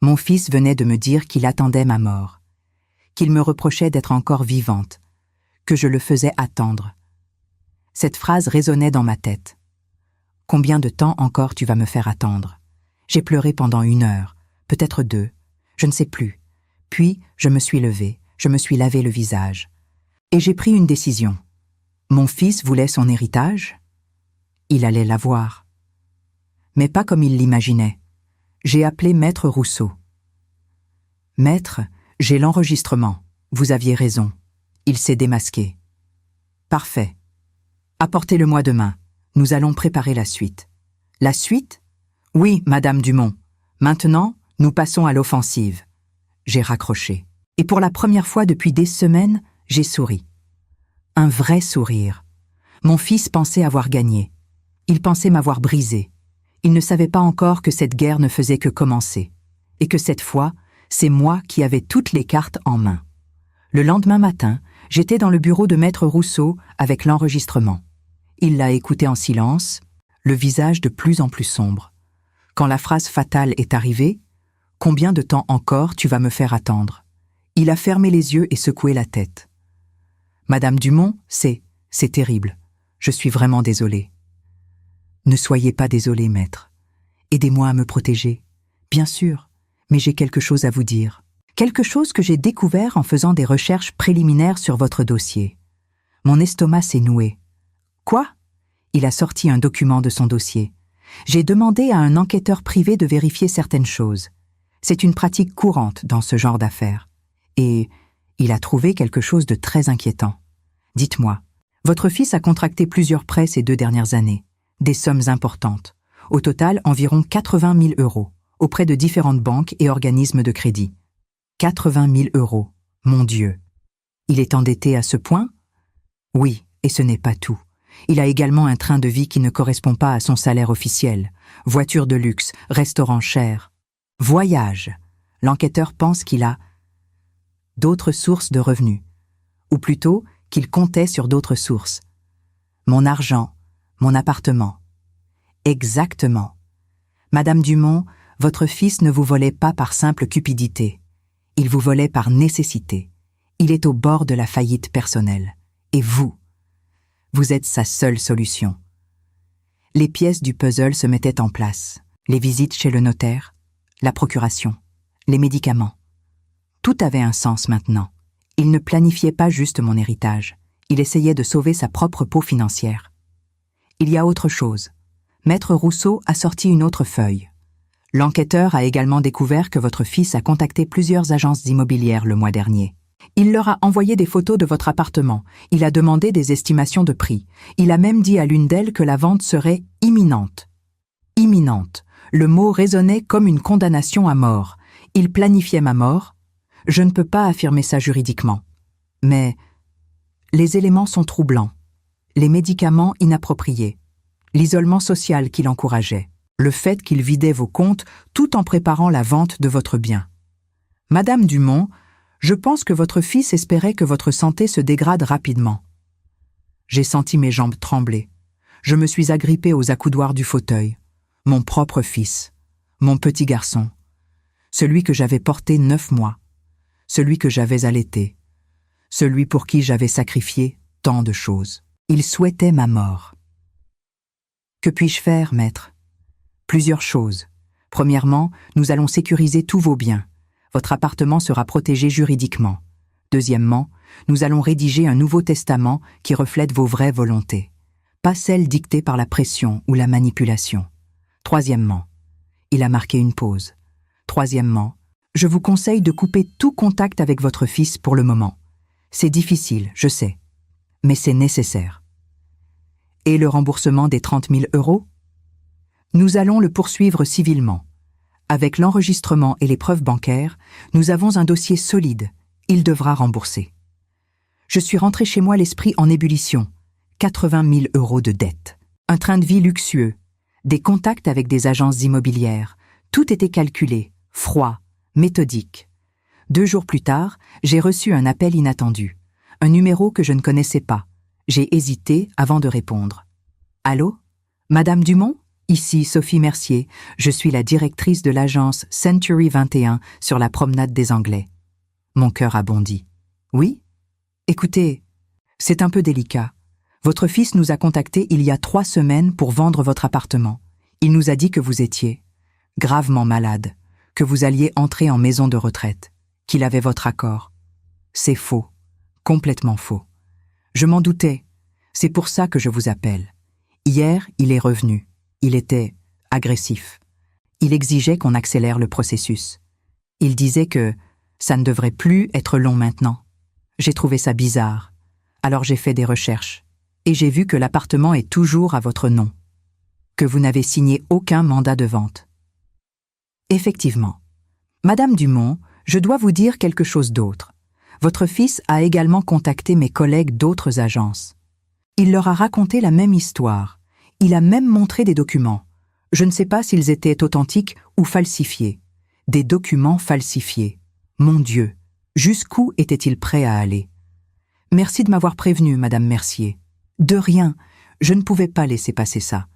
Mon fils venait de me dire qu'il attendait ma mort, qu'il me reprochait d'être encore vivante, que je le faisais attendre. Cette phrase résonnait dans ma tête. Combien de temps encore tu vas me faire attendre? J'ai pleuré pendant 1 heure, peut-être 2, je ne sais plus. Puis, je me suis levée, je me suis lavé le visage. Et j'ai pris une décision. Mon fils voulait son héritage. Il allait l'avoir. Mais pas comme il l'imaginait. J'ai appelé Maître Rousseau. Maître, j'ai l'enregistrement. Vous aviez raison. Il s'est démasqué. Parfait. Apportez-le-moi demain. Nous allons préparer la suite. La suite? Oui, Madame Dumont. Maintenant, nous passons à l'offensive. J'ai raccroché. Et pour la première fois depuis des semaines, j'ai souri. Un vrai sourire. Mon fils pensait avoir gagné. Il pensait m'avoir brisé. Il ne savait pas encore que cette guerre ne faisait que commencer. Et que cette fois, c'est moi qui avais toutes les cartes en main. Le lendemain matin, j'étais dans le bureau de Maître Rousseau avec l'enregistrement. Il l'a écouté en silence, le visage de plus en plus sombre. Quand la phrase fatale est arrivée, « Combien de temps encore tu vas me faire attendre ?» Il a fermé les yeux et secoué la tête. « Madame Dumont, c'est terrible. Je suis vraiment désolé. » « Ne soyez pas désolé, maître. Aidez-moi à me protéger. Bien sûr, mais j'ai quelque chose à vous dire. Quelque chose que j'ai découvert en faisant des recherches préliminaires sur votre dossier. Mon estomac s'est noué. » Quoi? Il a sorti un document de son dossier. J'ai demandé à un enquêteur privé de vérifier certaines choses. C'est une pratique courante dans ce genre d'affaires. Et il a trouvé quelque chose de très inquiétant. Dites-moi, votre fils a contracté plusieurs prêts ces 2 dernières années. Des sommes importantes. Au total, environ 80 000 €, auprès de différentes banques et organismes de crédit. 80 000 €, mon Dieu. Il est endetté à ce point? Oui, et ce n'est pas tout. Il a également un train de vie qui ne correspond pas à son salaire officiel. Voiture de luxe, restaurant cher. Voyage. L'enquêteur pense qu'il a d'autres sources de revenus. Ou plutôt, qu'il comptait sur d'autres sources. Mon argent, mon appartement. Exactement. Madame Dumont, votre fils ne vous volait pas par simple cupidité. Il vous volait par nécessité. Il est au bord de la faillite personnelle. Et vous êtes sa seule solution. Les pièces du puzzle se mettaient en place. Les visites chez le notaire, la procuration, les médicaments. Tout avait un sens maintenant. Il ne planifiait pas juste mon héritage. Il essayait de sauver sa propre peau financière. Il y a autre chose. Maître Rousseau a sorti une autre feuille. L'enquêteur a également découvert que votre fils a contacté plusieurs agences immobilières le mois dernier. Il leur a envoyé des photos de votre appartement. Il a demandé des estimations de prix. Il a même dit à l'une d'elles que la vente serait imminente. Imminente. Le mot résonnait comme une condamnation à mort. Il planifiait ma mort. Je ne peux pas affirmer ça juridiquement. Mais les éléments sont troublants. Les médicaments inappropriés. L'isolement social qu'il encourageait. Le fait qu'il vidait vos comptes tout en préparant la vente de votre bien. Madame Dumont, Je pense que votre fils espérait que votre santé se dégrade rapidement. J'ai senti mes jambes trembler. Je me suis agrippée aux accoudoirs du fauteuil. Mon propre fils, mon petit garçon, celui que j'avais porté 9 mois, celui que j'avais allaité, celui pour qui j'avais sacrifié tant de choses. Il souhaitait ma mort. Que puis-je faire, maître? Plusieurs choses. Premièrement, nous allons sécuriser tous vos biens. Votre appartement sera protégé juridiquement. Deuxièmement, nous allons rédiger un nouveau testament qui reflète vos vraies volontés, pas celles dictées par la pression ou la manipulation. Troisièmement, il a marqué une pause. Troisièmement, je vous conseille de couper tout contact avec votre fils pour le moment. C'est difficile, je sais, mais c'est nécessaire. Et le remboursement des 30 000 €? Nous allons le poursuivre civilement. Avec l'enregistrement et les preuves bancaires, nous avons un dossier solide. Il devra rembourser. Je suis rentré chez moi l'esprit en ébullition. 80 000 € de dettes. Un train de vie luxueux. Des contacts avec des agences immobilières. Tout était calculé, froid, méthodique. 2 jours plus tard, j'ai reçu un appel inattendu. Un numéro que je ne connaissais pas. J'ai hésité avant de répondre. « Allô? Madame Dumont? Ici Sophie Mercier. Je suis la directrice de l'agence Century 21 sur la promenade des Anglais. » Mon cœur a bondi. « Oui? Écoutez, c'est un peu délicat. Votre fils nous a contactés il y a 3 semaines pour vendre votre appartement. Il nous a dit que vous étiez gravement malade, que vous alliez entrer en maison de retraite, qu'il avait votre accord. C'est faux, complètement faux. Je m'en doutais, c'est pour ça que je vous appelle. Hier, il est revenu. Il était agressif. Il exigeait qu'on accélère le processus. Il disait que ça ne devrait plus être long maintenant. J'ai trouvé ça bizarre. Alors j'ai fait des recherches. Et j'ai vu que l'appartement est toujours à votre nom. Que vous n'avez signé aucun mandat de vente. Effectivement. Madame Dumont, je dois vous dire quelque chose d'autre. Votre fils a également contacté mes collègues d'autres agences. Il leur a raconté la même histoire. Il a même montré des documents. Je ne sais pas s'ils étaient authentiques ou falsifiés. Des documents falsifiés. Mon Dieu, jusqu'où était-il prêt à aller? Merci de m'avoir prévenu, Madame Mercier. De rien, je ne pouvais pas laisser passer ça.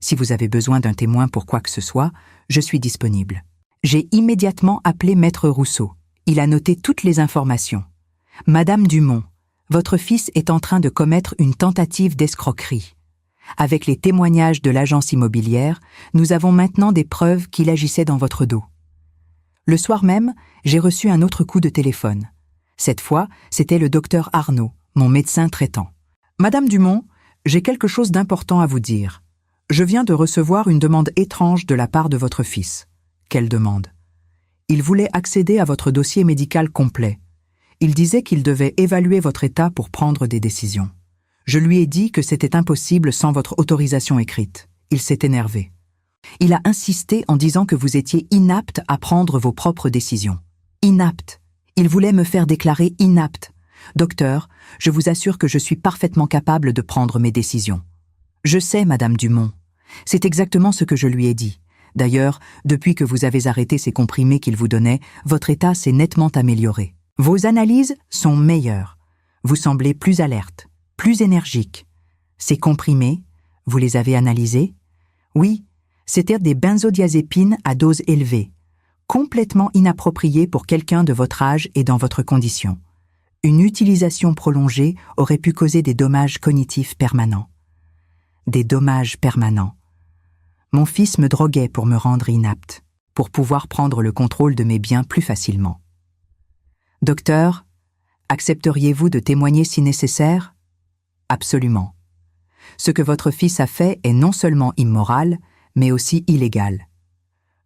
Si vous avez besoin d'un témoin pour quoi que ce soit, je suis disponible. J'ai immédiatement appelé Maître Rousseau. Il a noté toutes les informations. Madame Dumont, votre fils est en train de commettre une tentative d'escroquerie. Avec les témoignages de l'agence immobilière, nous avons maintenant des preuves qu'il agissait dans votre dos. Le soir même, j'ai reçu un autre coup de téléphone. Cette fois, c'était le docteur Arnaud, mon médecin traitant. Madame Dumont, j'ai quelque chose d'important à vous dire. Je viens de recevoir une demande étrange de la part de votre fils. Quelle demande? Il voulait accéder à votre dossier médical complet. Il disait qu'il devait évaluer votre état pour prendre des décisions. Je lui ai dit que c'était impossible sans votre autorisation écrite. Il s'est énervé. Il a insisté en disant que vous étiez inapte à prendre vos propres décisions. Inapte. Il voulait me faire déclarer inapte. Docteur, je vous assure que je suis parfaitement capable de prendre mes décisions. Je sais, Madame Dumont. C'est exactement ce que je lui ai dit. D'ailleurs, depuis que vous avez arrêté ces comprimés qu'il vous donnait, votre état s'est nettement amélioré. Vos analyses sont meilleures. Vous semblez plus alerte, plus énergique. Ces comprimés, vous les avez analysés? Oui, c'étaient des benzodiazépines à dose élevée, complètement inappropriées pour quelqu'un de votre âge et dans votre condition. Une utilisation prolongée aurait pu causer des dommages cognitifs permanents. Des dommages permanents. Mon fils me droguait pour me rendre inapte, pour pouvoir prendre le contrôle de mes biens plus facilement. Docteur, accepteriez-vous de témoigner si nécessaire? Absolument. Ce que votre fils a fait est non seulement immoral, mais aussi illégal.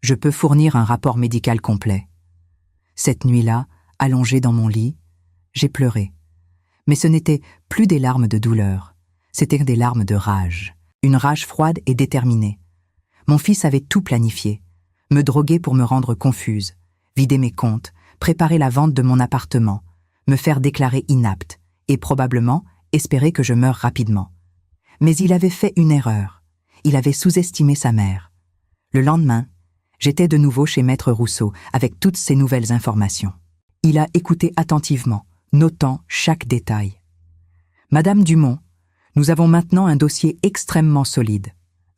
Je peux fournir un rapport médical complet. Cette nuit-là, allongée dans mon lit, j'ai pleuré. Mais ce n'étaient plus des larmes de douleur, c'étaient des larmes de rage, une rage froide et déterminée. Mon fils avait tout planifié, me droguer pour me rendre confuse, vider mes comptes, préparer la vente de mon appartement, me faire déclarer inapte et probablement espérer que je meure rapidement. Mais il avait fait une erreur. Il avait sous-estimé sa mère. Le lendemain, j'étais de nouveau chez Maître Rousseau avec toutes ces nouvelles informations. Il a écouté attentivement, notant chaque détail. Madame Dumont, nous avons maintenant un dossier extrêmement solide.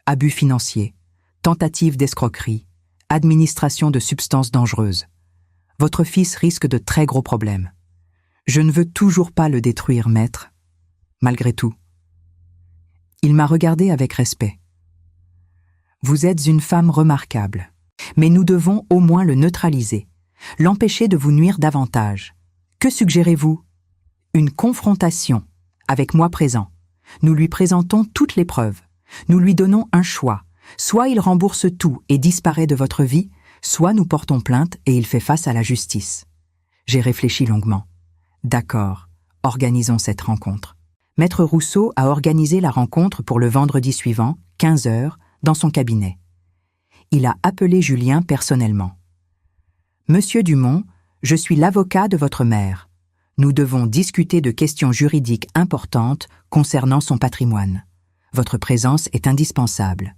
Abus financiers, tentative d'escroquerie, administration de substances dangereuses. Votre fils risque de très gros problèmes. Je ne veux toujours pas le détruire, maître. Malgré tout. Il m'a regardé avec respect. Vous êtes une femme remarquable, mais nous devons au moins le neutraliser, l'empêcher de vous nuire davantage. Que suggérez-vous? Une confrontation, avec moi présent. Nous lui présentons toutes les preuves. Nous lui donnons un choix. Soit il rembourse tout et disparaît de votre vie, soit nous portons plainte et il fait face à la justice. J'ai réfléchi longuement. D'accord, organisons cette rencontre. Maître Rousseau a organisé la rencontre pour le vendredi suivant, 15 heures, dans son cabinet. Il a appelé Julien personnellement. « Monsieur Dumont, je suis l'avocat de votre mère. Nous devons discuter de questions juridiques importantes concernant son patrimoine. Votre présence est indispensable. »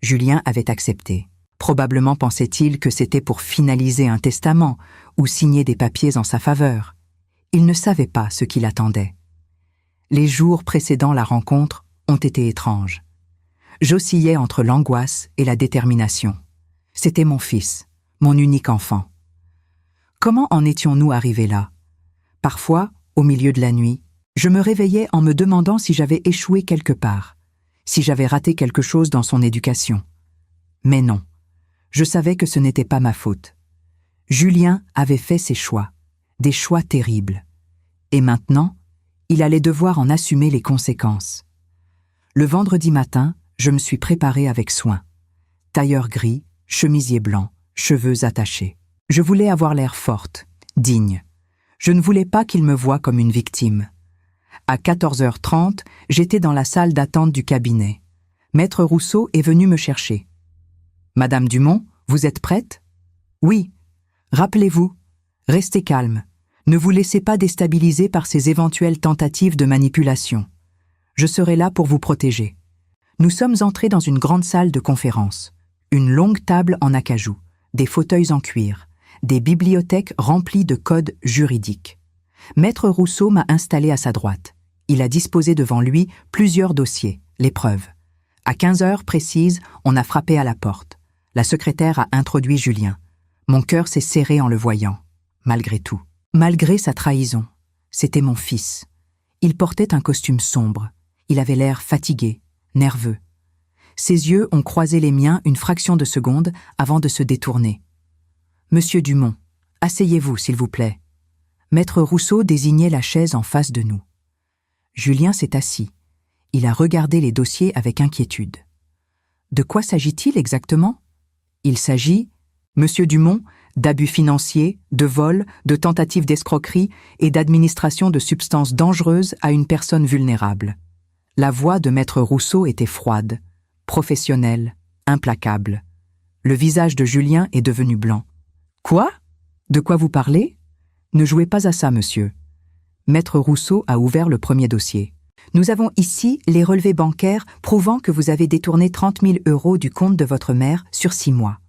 Julien avait accepté. Probablement pensait-il que c'était pour finaliser un testament ou signer des papiers en sa faveur. Il ne savait pas ce qui l'attendait. Les jours précédant la rencontre ont été étranges. J'oscillais entre l'angoisse et la détermination. C'était mon fils, mon unique enfant. Comment en étions-nous arrivés là? Parfois, au milieu de la nuit, je me réveillais en me demandant si j'avais échoué quelque part, si j'avais raté quelque chose dans son éducation. Mais non, je savais que ce n'était pas ma faute. Julien avait fait ses choix, des choix terribles. Et maintenant, il allait devoir en assumer les conséquences. Le vendredi matin, je me suis préparée avec soin. Tailleur gris, chemisier blanc, cheveux attachés. Je voulais avoir l'air forte, digne. Je ne voulais pas qu'il me voie comme une victime. À 14h30, j'étais dans la salle d'attente du cabinet. Maître Rousseau est venu me chercher. « Madame Dumont, vous êtes prête ?»« Oui. Rappelez-vous, restez calme. Ne vous laissez pas déstabiliser par ces éventuelles tentatives de manipulation. Je serai là pour vous protéger. » Nous sommes entrés dans une grande salle de conférence. Une longue table en acajou, des fauteuils en cuir, des bibliothèques remplies de codes juridiques. Maître Rousseau m'a installé à sa droite. Il a disposé devant lui plusieurs dossiers, les preuves. À 15 heures précises, on a frappé à la porte. La secrétaire a introduit Julien. Mon cœur s'est serré en le voyant, malgré tout. Malgré sa trahison, c'était mon fils. Il portait un costume sombre. Il avait l'air fatigué, nerveux. Ses yeux ont croisé les miens une fraction de seconde avant de se détourner. « Monsieur Dumont, asseyez-vous, s'il vous plaît. » Maître Rousseau désignait la chaise en face de nous. Julien s'est assis. Il a regardé les dossiers avec inquiétude. De quoi s'agit-il exactement? Il s'agit, Monsieur Dumont, d'abus financiers, de vol, de tentatives d'escroquerie et d'administration de substances dangereuses à une personne vulnérable. La voix de Maître Rousseau était froide, professionnelle, implacable. Le visage de Julien est devenu blanc. « Quoi? De quoi vous parlez? Ne jouez pas à ça, monsieur. » Maître Rousseau a ouvert le premier dossier. « Nous avons ici les relevés bancaires prouvant que vous avez détourné 30 000 € du compte de votre mère sur 6 mois.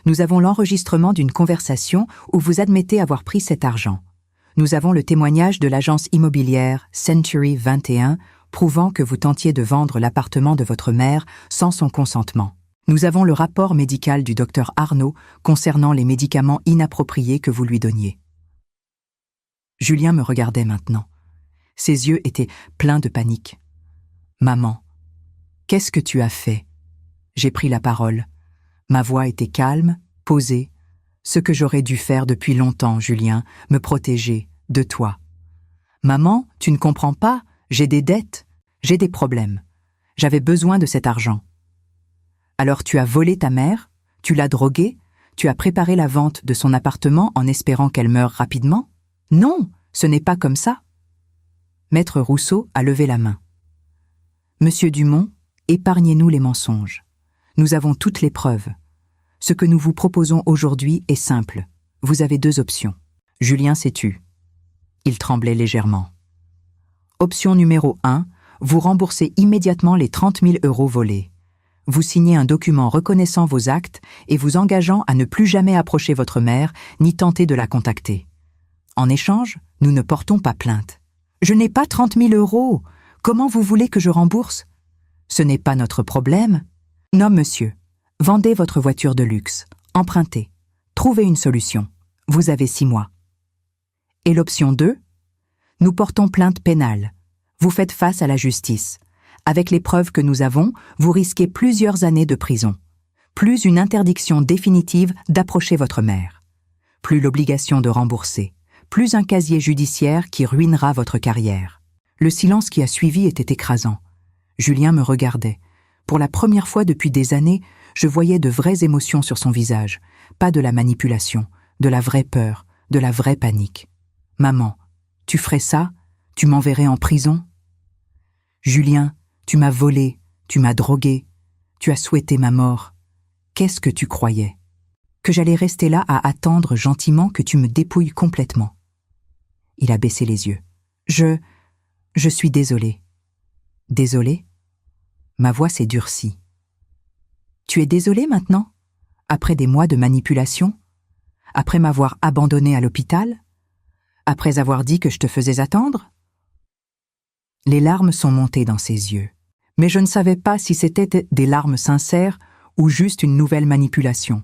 Nous avons l'enregistrement d'une conversation où vous admettez avoir pris cet argent. Nous avons le témoignage de l'agence immobilière Century 21 prouvant que vous tentiez de vendre l'appartement de votre mère sans son consentement. Nous avons le rapport médical du docteur Arnaud concernant les médicaments inappropriés que vous lui donniez. » Julien me regardait maintenant. Ses yeux étaient pleins de panique. « Maman, qu'est-ce que tu as fait ?» J'ai pris la parole. Ma voix était calme, posée. Ce que j'aurais dû faire depuis longtemps, Julien, me protéger de toi. « Maman, tu ne comprends pas, j'ai des dettes, j'ai des problèmes. J'avais besoin de cet argent. » Alors tu as volé ta mère, tu l'as droguée, tu as préparé la vente de son appartement en espérant qu'elle meure rapidement? Non, ce n'est pas comme ça. Maître Rousseau a levé la main. Monsieur Dumont, épargnez-nous les mensonges. Nous avons toutes les preuves. Ce que nous vous proposons aujourd'hui est simple. Vous avez 2 options. Julien s'est tu. Il tremblait légèrement. Option numéro 1, vous remboursez immédiatement les 30 000 € volés. Vous signez un document reconnaissant vos actes et vous engageant à ne plus jamais approcher votre mère ni tenter de la contacter. En échange, nous ne portons pas plainte. Je n'ai pas 30 000 euros. Comment vous voulez que je rembourse? Ce n'est pas notre problème. Non, monsieur. Vendez votre voiture de luxe. Empruntez. Trouvez une solution. Vous avez 6 mois. Et l'option 2? Nous portons plainte pénale. Vous faites face à la justice. Avec les preuves que nous avons, vous risquez plusieurs années de prison. Plus une interdiction définitive d'approcher votre mère. Plus l'obligation de rembourser. Plus un casier judiciaire qui ruinera votre carrière. Le silence qui a suivi était écrasant. Julien me regardait. Pour la première fois depuis des années, je voyais de vraies émotions sur son visage. Pas de la manipulation, de la vraie peur, de la vraie panique. « Maman, tu ferais ça? Tu m'enverrais en prison? » « Julien, tu m'as volé, tu m'as drogué, tu as souhaité ma mort. Qu'est-ce que tu croyais? Que j'allais rester là à attendre gentiment que tu me dépouilles complètement. » Il a baissé les yeux. « Je suis désolé. » « Désolé ?» Ma voix s'est durcie. « Tu es désolé maintenant? Après des mois de manipulation? Après m'avoir abandonné à l'hôpital? Après avoir dit que je te faisais attendre ?» Les larmes sont montées dans ses yeux. Mais je ne savais pas si c'était des larmes sincères ou juste une nouvelle manipulation.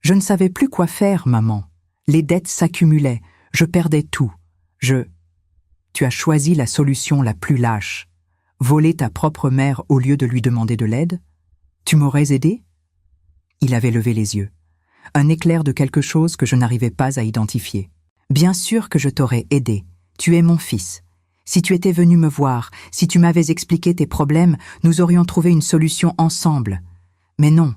Je ne savais plus quoi faire, maman. Les dettes s'accumulaient, je perdais tout. Tu as choisi la solution la plus lâche. Voler ta propre mère au lieu de lui demander de l'aide? Tu m'aurais aidé? Il avait levé les yeux. Un éclair de quelque chose que je n'arrivais pas à identifier. Bien sûr que je t'aurais aidé. Tu es mon fils. Si tu étais venu me voir, si tu m'avais expliqué tes problèmes, nous aurions trouvé une solution ensemble. Mais non,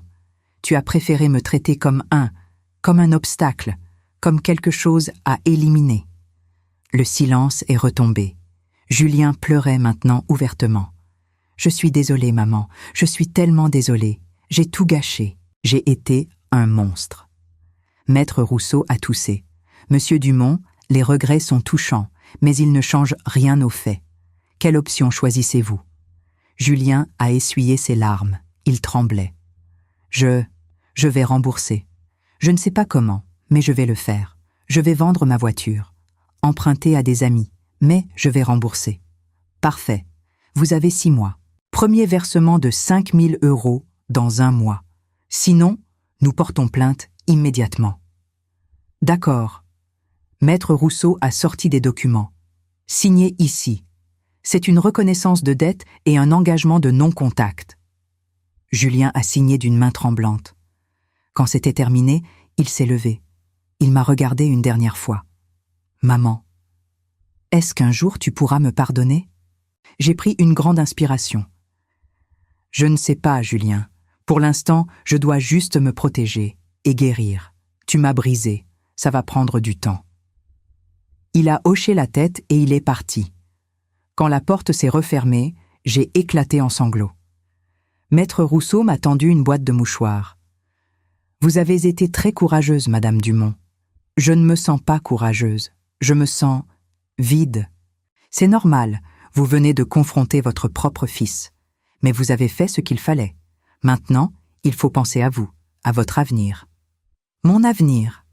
tu as préféré me traiter comme un obstacle, comme quelque chose à éliminer. Le silence est retombé. Julien pleurait maintenant ouvertement. « Je suis désolée, maman, je suis tellement désolée. J'ai tout gâché. J'ai été un monstre. » Maître Rousseau a toussé. « Monsieur Dumont, les regrets sont touchants, mais ils ne changent rien aux faits. Quelle option choisissez-vous » Julien a essuyé ses larmes. Il tremblait. « Je vais rembourser. Je ne sais pas comment, mais je vais le faire. Je vais vendre ma voiture. Emprunter à des amis. Mais je vais rembourser. » « Parfait. Vous avez 6 mois. Premier versement de 5 000 euros dans 1 mois. Sinon, nous portons plainte immédiatement. » « D'accord. » Maître Rousseau a sorti des documents. « Signez ici. C'est une reconnaissance de dette et un engagement de non-contact. » Julien a signé d'une main tremblante. Quand c'était terminé, il s'est levé. Il m'a regardé une dernière fois. « Maman. Est-ce qu'un jour tu pourras me pardonner ?» J'ai pris une grande inspiration. « Je ne sais pas, Julien. Pour l'instant, je dois juste me protéger et guérir. Tu m'as brisé. Ça va prendre du temps. » Il a hoché la tête et il est parti. Quand la porte s'est refermée, j'ai éclaté en sanglots. Maître Rousseau m'a tendu une boîte de mouchoirs. « Vous avez été très courageuse, Madame Dumont. » « Je ne me sens pas courageuse. Je me sens vide. C'est normal, vous venez de confronter votre propre fils. Mais vous avez fait ce qu'il fallait. Maintenant, il faut penser à vous, à votre avenir. » Mon avenir.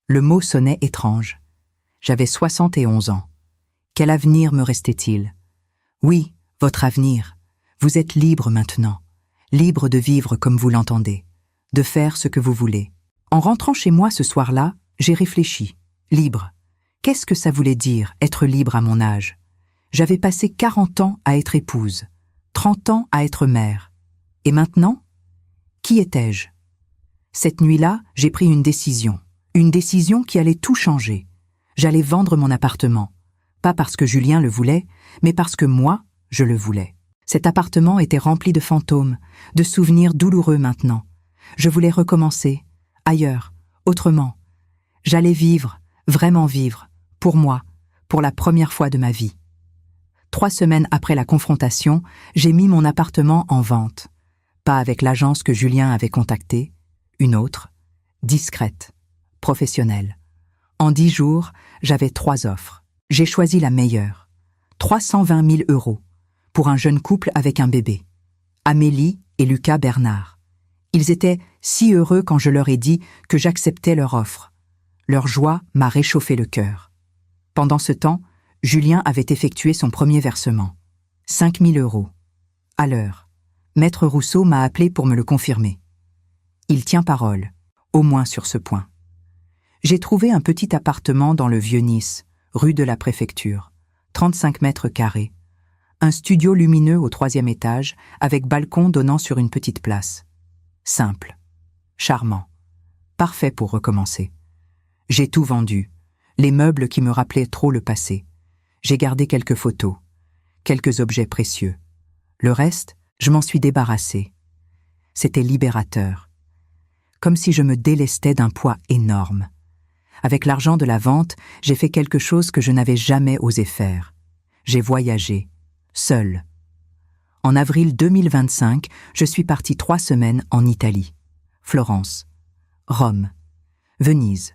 Le mot sonnait étrange. J'avais 71 ans. Quel avenir me restait-il? Oui, votre avenir. Vous êtes libre maintenant. Libre de vivre comme vous l'entendez. De faire ce que vous voulez. En rentrant chez moi ce soir-là, j'ai réfléchi. Libre. Qu'est-ce que ça voulait dire, être libre à mon âge? J'avais passé 40 ans à être épouse, 30 ans à être mère. Et maintenant? Qui étais-je? Cette nuit-là, j'ai pris une décision qui allait tout changer. J'allais vendre mon appartement. Pas parce que Julien le voulait, mais parce que moi, je le voulais. Cet appartement était rempli de fantômes, de souvenirs douloureux maintenant. Je voulais recommencer, ailleurs, autrement. J'allais vivre, vraiment vivre, pour moi, pour la première fois de ma vie. 3 semaines après la confrontation, j'ai mis mon appartement en vente. Pas avec l'agence que Julien avait contactée, une autre, discrète, professionnelle. En 10 jours, j'avais 3 offres. J'ai choisi la meilleure. 320 000 euros pour un jeune couple avec un bébé. Amélie et Lucas Bernard. Ils étaient si heureux quand je leur ai dit que j'acceptais leur offre. Leur joie m'a réchauffé le cœur. Pendant ce temps, Julien avait effectué son premier versement. 5 000 €. À l'heure. Maître Rousseau m'a appelé pour me le confirmer. Il tient parole, au moins sur ce point. J'ai trouvé un petit appartement dans le Vieux-Nice, rue de la Préfecture, 35 mètres carrés. Un studio lumineux au 3e étage, avec balcon donnant sur une petite place. Simple. Charmant. Parfait pour recommencer. J'ai tout vendu. Les meubles qui me rappelaient trop le passé. J'ai gardé quelques photos. Quelques objets précieux. Le reste, je m'en suis débarrassé. C'était libérateur. Comme si je me délestais d'un poids énorme. Avec l'argent de la vente, j'ai fait quelque chose que je n'avais jamais osé faire. J'ai voyagé, seul. En avril 2025, je suis parti 3 semaines en Italie. Florence, Rome, Venise.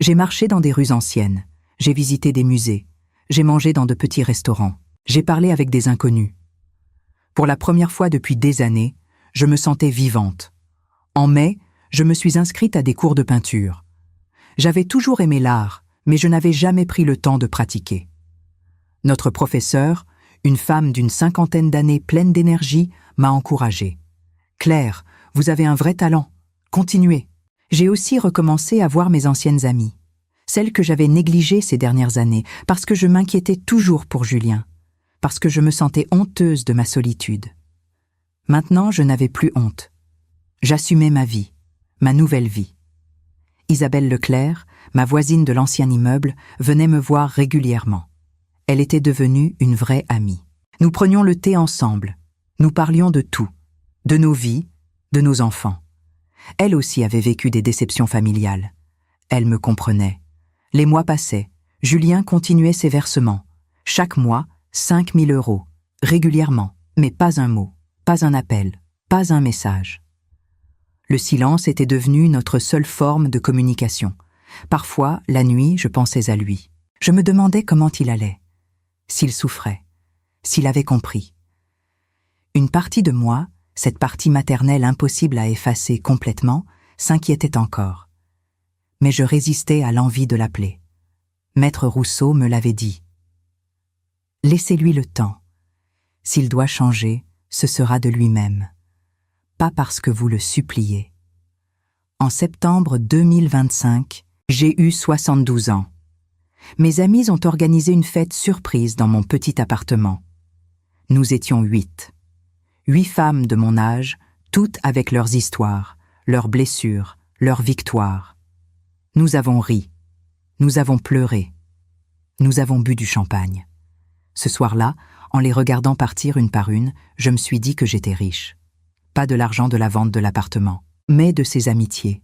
J'ai marché dans des rues anciennes. J'ai visité des musées. J'ai mangé dans de petits restaurants. J'ai parlé avec des inconnus. Pour la première fois depuis des années, je me sentais vivante. En mai, je me suis inscrite à des cours de peinture. J'avais toujours aimé l'art, mais je n'avais jamais pris le temps de pratiquer. Notre professeure, une femme d'une 50aine d'années pleine d'énergie, m'a encouragée. « Claire, vous avez un vrai talent. Continuez. » J'ai aussi recommencé à voir mes anciennes amies, celles que j'avais négligées ces dernières années, parce que je m'inquiétais toujours pour Julien, parce que je me sentais honteuse de ma solitude. Maintenant, je n'avais plus honte. J'assumais ma vie, ma nouvelle vie. Isabelle Leclerc, ma voisine de l'ancien immeuble, venait me voir régulièrement. Elle était devenue une vraie amie. Nous prenions le thé ensemble. Nous parlions de tout, de nos vies, de nos enfants. Elle aussi avait vécu des déceptions familiales. Elle me comprenait. Les mois passaient. Julien continuait ses versements. Chaque mois, 5 000 €. Régulièrement, mais pas un mot, pas un appel, pas un message. Le silence était devenu notre seule forme de communication. Parfois, la nuit, je pensais à lui. Je me demandais comment il allait, s'il souffrait, s'il avait compris. Une partie de moi, cette partie maternelle impossible à effacer complètement, s'inquiétait encore. Mais je résistais à l'envie de l'appeler. Maître Rousseau me l'avait dit. Laissez-lui le temps. S'il doit changer, ce sera de lui-même. Pas parce que vous le suppliez. En septembre 2025, j'ai eu 72 ans. Mes amis ont organisé une fête surprise dans mon petit appartement. Nous étions 8. 8 femmes de mon âge, toutes avec leurs histoires, leurs blessures, leurs victoires. Nous avons ri. Nous avons pleuré. Nous avons bu du champagne. Ce soir-là, en les regardant partir une par une, je me suis dit que j'étais riche. Pas de l'argent de la vente de l'appartement, mais de ces amitiés,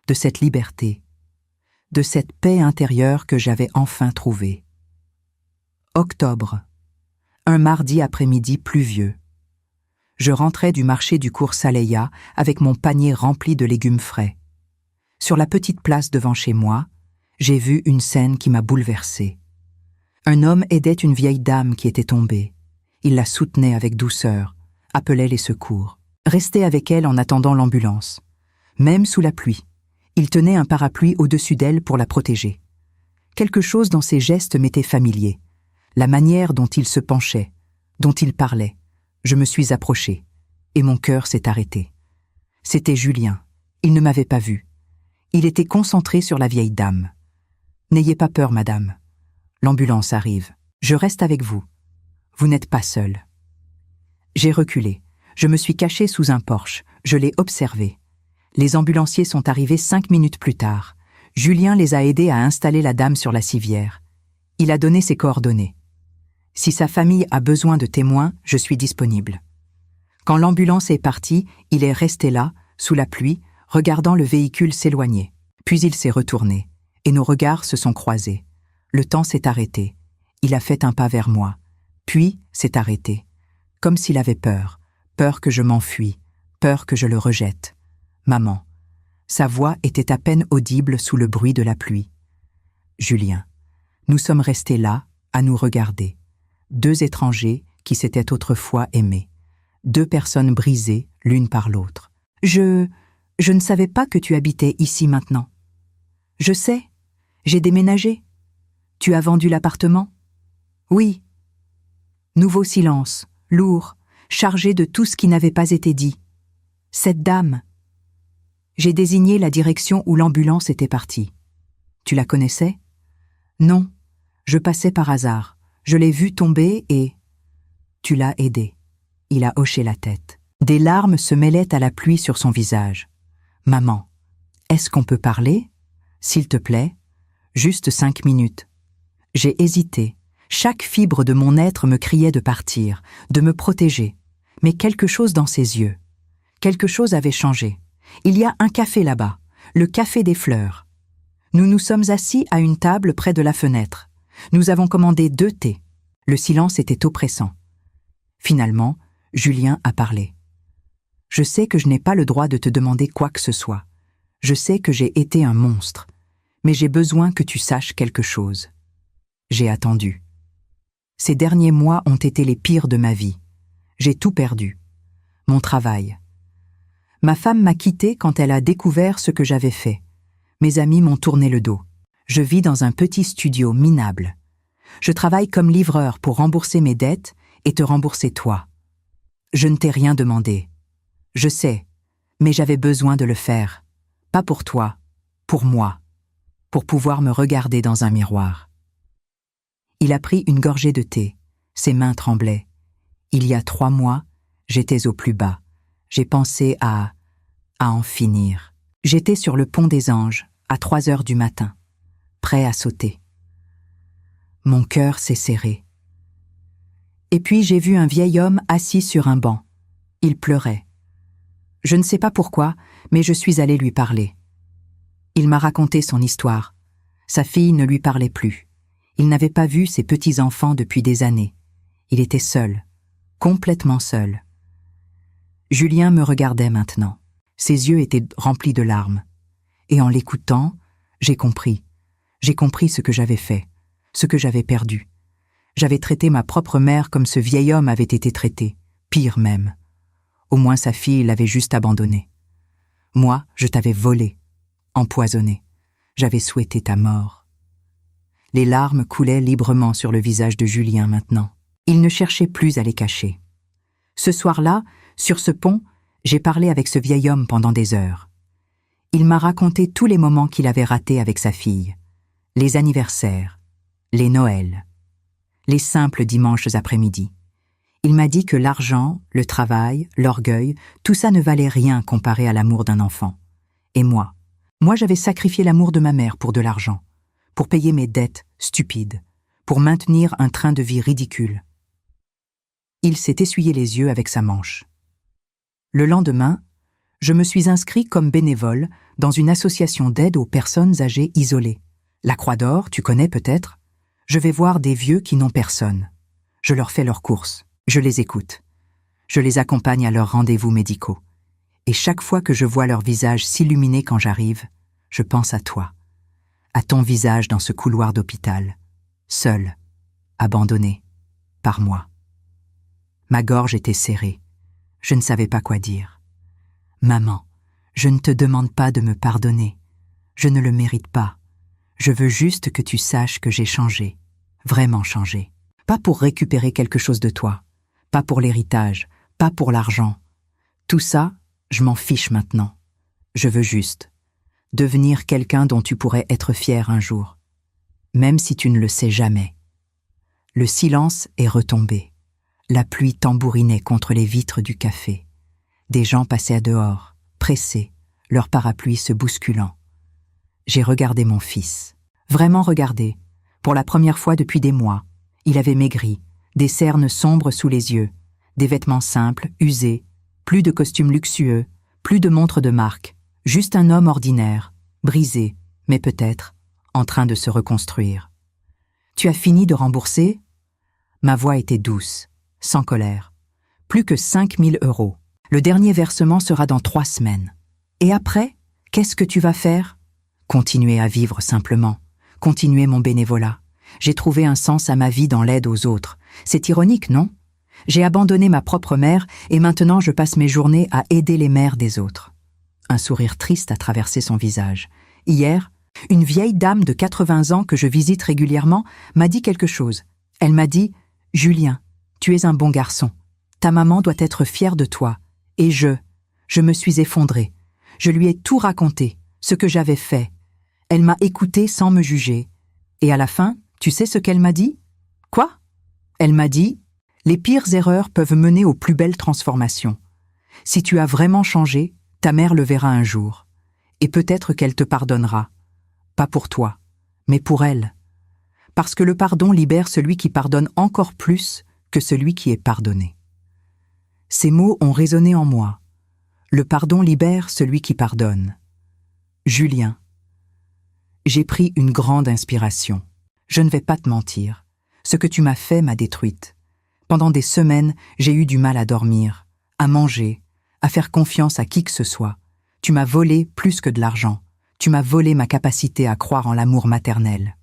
de cette liberté, de cette paix intérieure que j'avais enfin trouvée. Octobre. Un mardi après-midi pluvieux. Je rentrais du marché du cours Saleya avec mon panier rempli de légumes frais. Sur la petite place devant chez moi, j'ai vu une scène qui m'a bouleversée. Un homme aidait une vieille dame qui était tombée. Il la soutenait avec douceur, appelait les secours, restait avec elle en attendant l'ambulance. Même sous la pluie, il tenait un parapluie au-dessus d'elle pour la protéger. Quelque chose dans ses gestes m'était familier. La manière dont il se penchait, dont il parlait. Je me suis approchée, et mon cœur s'est arrêté. C'était Julien. Il ne m'avait pas vue. Il était concentré sur la vieille dame. « N'ayez pas peur, madame. L'ambulance arrive. Je reste avec vous. Vous n'êtes pas seule. » J'ai reculé. Je me suis cachée sous un porche. Je l'ai observé. Les ambulanciers sont arrivés 5 minutes plus tard. Julien les a aidés à installer la dame sur la civière. Il a donné ses coordonnées. Si sa famille a besoin de témoins, je suis disponible. Quand l'ambulance est partie, il est resté là, sous la pluie, regardant le véhicule s'éloigner. Puis il s'est retourné, et nos regards se sont croisés. Le temps s'est arrêté. Il a fait un pas vers moi, puis s'est arrêté, comme s'il avait peur, peur que je m'enfuis, peur que je le rejette. Maman. Sa voix était à peine audible sous le bruit de la pluie. Julien. Nous sommes restés là, à nous regarder. 2 étrangers qui s'étaient autrefois aimés. 2 personnes brisées l'une par l'autre. Je ne savais pas que tu habitais ici maintenant. Je sais, j'ai déménagé. Tu as vendu l'appartement? Oui. Nouveau silence, lourd, chargé de tout ce qui n'avait pas été dit. Cette dame. J'ai désigné la direction où l'ambulance était partie. Tu la connaissais? Non. Je passais par hasard. Je l'ai vue tomber et... Tu l'as aidée. Il a hoché la tête. Des larmes se mêlaient à la pluie sur son visage. Maman, est-ce qu'on peut parler? S'il te plaît, juste 5 minutes. J'ai hésité. Chaque fibre de mon être me criait de partir, de me protéger. Mais quelque chose dans ses yeux. Quelque chose avait changé. Il y a un café là-bas, le café des fleurs. Nous nous sommes assis à une table près de la fenêtre. Nous avons commandé 2 thés. Le silence était oppressant. Finalement, Julien a parlé. Je sais que je n'ai pas le droit de te demander quoi que ce soit. Je sais que j'ai été un monstre. Mais j'ai besoin que tu saches quelque chose. J'ai attendu. Ces derniers mois ont été les pires de ma vie. J'ai tout perdu. Mon travail. Ma femme m'a quitté quand elle a découvert ce que j'avais fait. Mes amis m'ont tourné le dos. Je vis dans un petit studio minable. Je travaille comme livreur pour rembourser mes dettes et te rembourser toi. Je ne t'ai rien demandé. Je sais, mais j'avais besoin de le faire. Pas pour toi, pour moi. Pour pouvoir me regarder dans un miroir. Il a pris une gorgée de thé. Ses mains tremblaient. Il y a 3 mois, j'étais au plus bas. J'ai pensé à en finir. J'étais sur le pont des Anges, à 3 heures du matin, prêt à sauter. Mon cœur s'est serré. Et puis j'ai vu un vieil homme assis sur un banc. Il pleurait. Je ne sais pas pourquoi, mais je suis allée lui parler. Il m'a raconté son histoire. Sa fille ne lui parlait plus. Il n'avait pas vu ses petits-enfants depuis des années. Il était seul, complètement seul. Julien me regardait maintenant. Ses yeux étaient remplis de larmes. Et en l'écoutant, j'ai compris. J'ai compris ce que j'avais fait, ce que j'avais perdu. J'avais traité ma propre mère comme ce vieil homme avait été traité, pire même. Au moins sa fille l'avait juste abandonné. Moi, je t'avais volé, empoisonné. J'avais souhaité ta mort. Les larmes coulaient librement sur le visage de Julien maintenant. Il ne cherchait plus à les cacher. Ce soir-là, sur ce pont, j'ai parlé avec ce vieil homme pendant des heures. Il m'a raconté tous les moments qu'il avait ratés avec sa fille. Les anniversaires, les Noëls, les simples dimanches après-midi. Il m'a dit que l'argent, le travail, l'orgueil, tout ça ne valait rien comparé à l'amour d'un enfant. Et moi j'avais sacrifié l'amour de ma mère pour de l'argent, pour payer mes dettes stupides, pour maintenir un train de vie ridicule. Il s'est essuyé les yeux avec sa manche. Le lendemain, je me suis inscrit comme bénévole dans une association d'aide aux personnes âgées isolées. La Croix d'Or, tu connais peut-être? Je vais voir des vieux qui n'ont personne. Je leur fais leurs courses. Je les écoute. Je les accompagne à leurs rendez-vous médicaux. Et chaque fois que je vois leur visage s'illuminer quand j'arrive, je pense à toi, à ton visage dans ce couloir d'hôpital, seul, abandonné, par moi. Ma gorge était serrée. Je ne savais pas quoi dire. Maman, je ne te demande pas de me pardonner. Je ne le mérite pas. Je veux juste que tu saches que j'ai changé, vraiment changé. Pas pour récupérer quelque chose de toi, pas pour l'héritage, pas pour l'argent. Tout ça, je m'en fiche maintenant. Je veux juste devenir quelqu'un dont tu pourrais être fier un jour, même si tu ne le sais jamais. Le silence est retombé. La pluie tambourinait contre les vitres du café. Des gens passaient dehors, pressés, leurs parapluies se bousculant. J'ai regardé mon fils. Vraiment regardé. Pour la première fois depuis des mois. Il avait maigri, des cernes sombres sous les yeux, des vêtements simples, usés, plus de costumes luxueux, plus de montres de marque, juste un homme ordinaire, brisé, mais peut-être en train de se reconstruire. « Tu as fini de rembourser ?» Ma voix était douce, sans colère. Plus que 5 000 €. Le dernier versement sera dans 3 semaines. Et après, qu'est-ce que tu vas faire? Continuer à vivre simplement, continuer mon bénévolat. J'ai trouvé un sens à ma vie dans l'aide aux autres. C'est ironique, non? J'ai abandonné ma propre mère et maintenant je passe mes journées à aider les mères des autres. Un sourire triste a traversé son visage. Hier, Une vieille dame de 80 ans que je visite régulièrement m'a dit quelque chose. Elle m'a dit « Julien, tu es un bon garçon. Ta maman doit être fière de toi. » Et je me suis effondrée. Je lui ai tout raconté, ce que j'avais fait. Elle m'a écouté sans me juger. Et à la fin, tu sais ce qu'elle m'a dit? Quoi? Elle m'a dit « Les pires erreurs peuvent mener aux plus belles transformations. Si tu as vraiment changé, ta mère le verra un jour. Et peut-être qu'elle te pardonnera. Pas pour toi, mais pour elle. Parce que le pardon libère celui qui pardonne encore plus que celui qui est pardonné. » Ces mots ont résonné en moi. Le pardon libère celui qui pardonne. Julien. J'ai pris une grande inspiration. Je ne vais pas te mentir. Ce que tu m'as fait m'a détruite. Pendant des semaines, j'ai eu du mal à dormir, à manger, à faire confiance à qui que ce soit. Tu m'as volé plus que de l'argent. Tu m'as volé ma capacité à croire en l'amour maternel.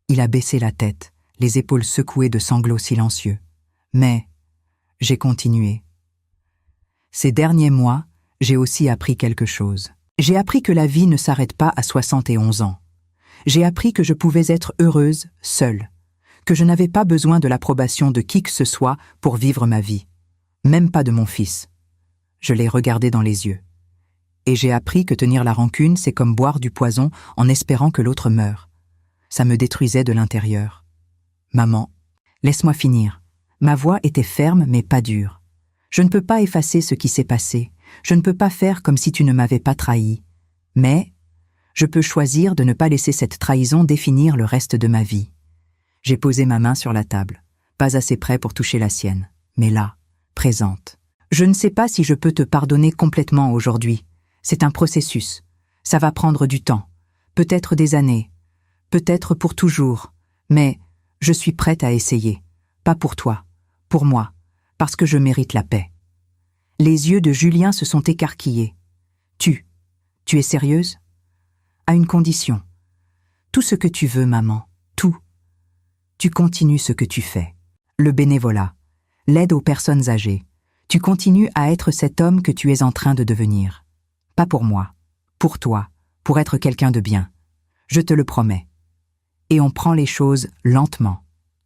Il a baissé la tête, les épaules secouées de sanglots silencieux. Mais j'ai continué. Ces derniers mois, j'ai aussi appris quelque chose. J'ai appris que la vie ne s'arrête pas à 71 ans. J'ai appris que je pouvais être heureuse seule, que je n'avais pas besoin de l'approbation de qui que ce soit pour vivre ma vie, même pas de mon fils. Je l'ai regardé dans les yeux. Et j'ai appris que tenir la rancune, c'est comme boire du poison en espérant que l'autre meure. Ça me détruisait de l'intérieur. Maman, laisse-moi finir. Ma voix était ferme mais pas dure. Je ne peux pas effacer ce qui s'est passé. Je ne peux pas faire comme si tu ne m'avais pas trahi. Mais je peux choisir de ne pas laisser cette trahison définir le reste de ma vie. J'ai posé ma main sur la table, pas assez près pour toucher la sienne, mais là, présente. Je ne sais pas si je peux te pardonner complètement aujourd'hui. C'est un processus. Ça va prendre du temps, peut-être des années, peut-être pour toujours, mais je suis prête à essayer. Pas pour toi, pour moi, parce que je mérite la paix. Les yeux de Julien se sont écarquillés. Tu es sérieuse? À une condition. Tout ce que tu veux, maman, tout. Tu continues ce que tu fais. Le bénévolat, l'aide aux personnes âgées. Tu continues à être cet homme que tu es en train de devenir. Pas pour moi, pour toi, pour être quelqu'un de bien. Je te le promets. Et on prend les choses lentement,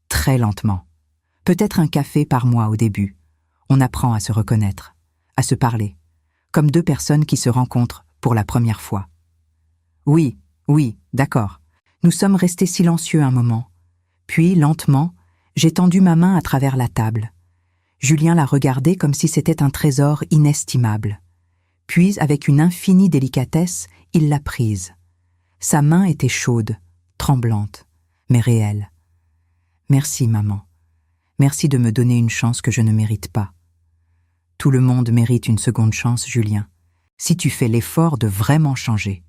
très lentement. Peut-être un café par mois au début. On apprend à se reconnaître, à se parler, comme deux personnes qui se rencontrent pour la première fois. Oui, d'accord. Nous sommes restés silencieux un moment. Puis, lentement, j'ai tendu ma main à travers la table. Julien l'a regardée comme si c'était un trésor inestimable. Puis, avec une infinie délicatesse, il l'a prise. Sa main était chaude, tremblante, mais réelle. Merci, maman. Merci de me donner une chance que je ne mérite pas. Tout le monde mérite une seconde chance, Julien, si tu fais l'effort de vraiment changer.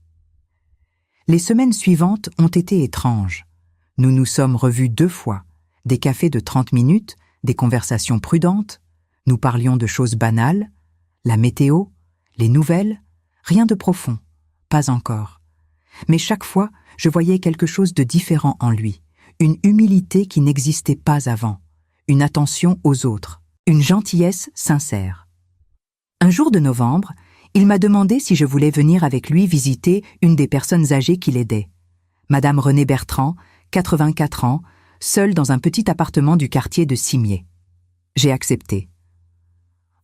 Les semaines suivantes ont été étranges. Nous nous sommes revus 2 fois, des cafés de 30 minutes, des conversations prudentes. Nous parlions de choses banales, la météo, les nouvelles, rien de profond, pas encore. Mais chaque fois, je voyais quelque chose de différent en lui, une humilité qui n'existait pas avant, une attention aux autres, une gentillesse sincère. Un jour de novembre, il m'a demandé si je voulais venir avec lui visiter une des personnes âgées qui l'aidait. Madame Renée Bertrand, 84 ans, seule dans un petit appartement du quartier de Cimier. J'ai accepté.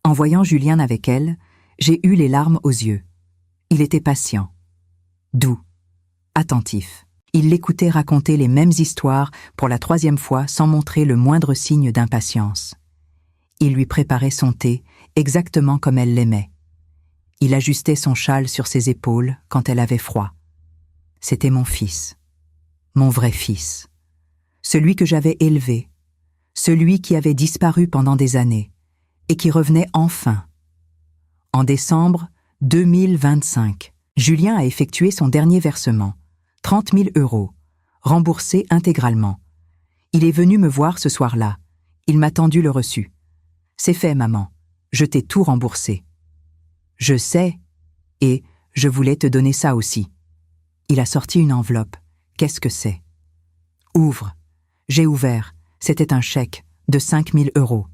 En voyant Julien avec elle, j'ai eu les larmes aux yeux. Il était patient, doux, attentif. Il l'écoutait raconter les mêmes histoires pour la 3e fois sans montrer le moindre signe d'impatience. Il lui préparait son thé exactement comme elle l'aimait. Il ajustait son châle sur ses épaules quand elle avait froid. C'était mon fils, mon vrai fils, celui que j'avais élevé, celui qui avait disparu pendant des années et qui revenait enfin. En décembre 2025, Julien a effectué son dernier versement, 30 000 €, remboursé intégralement. Il est venu me voir ce soir-là. Il m'a tendu le reçu. C'est fait, maman. Je t'ai tout remboursé. Je sais, et je voulais te donner ça aussi. Il a sorti une enveloppe. Qu'est-ce que c'est? Ouvre. J'ai ouvert. C'était un chèque de 5 000 €.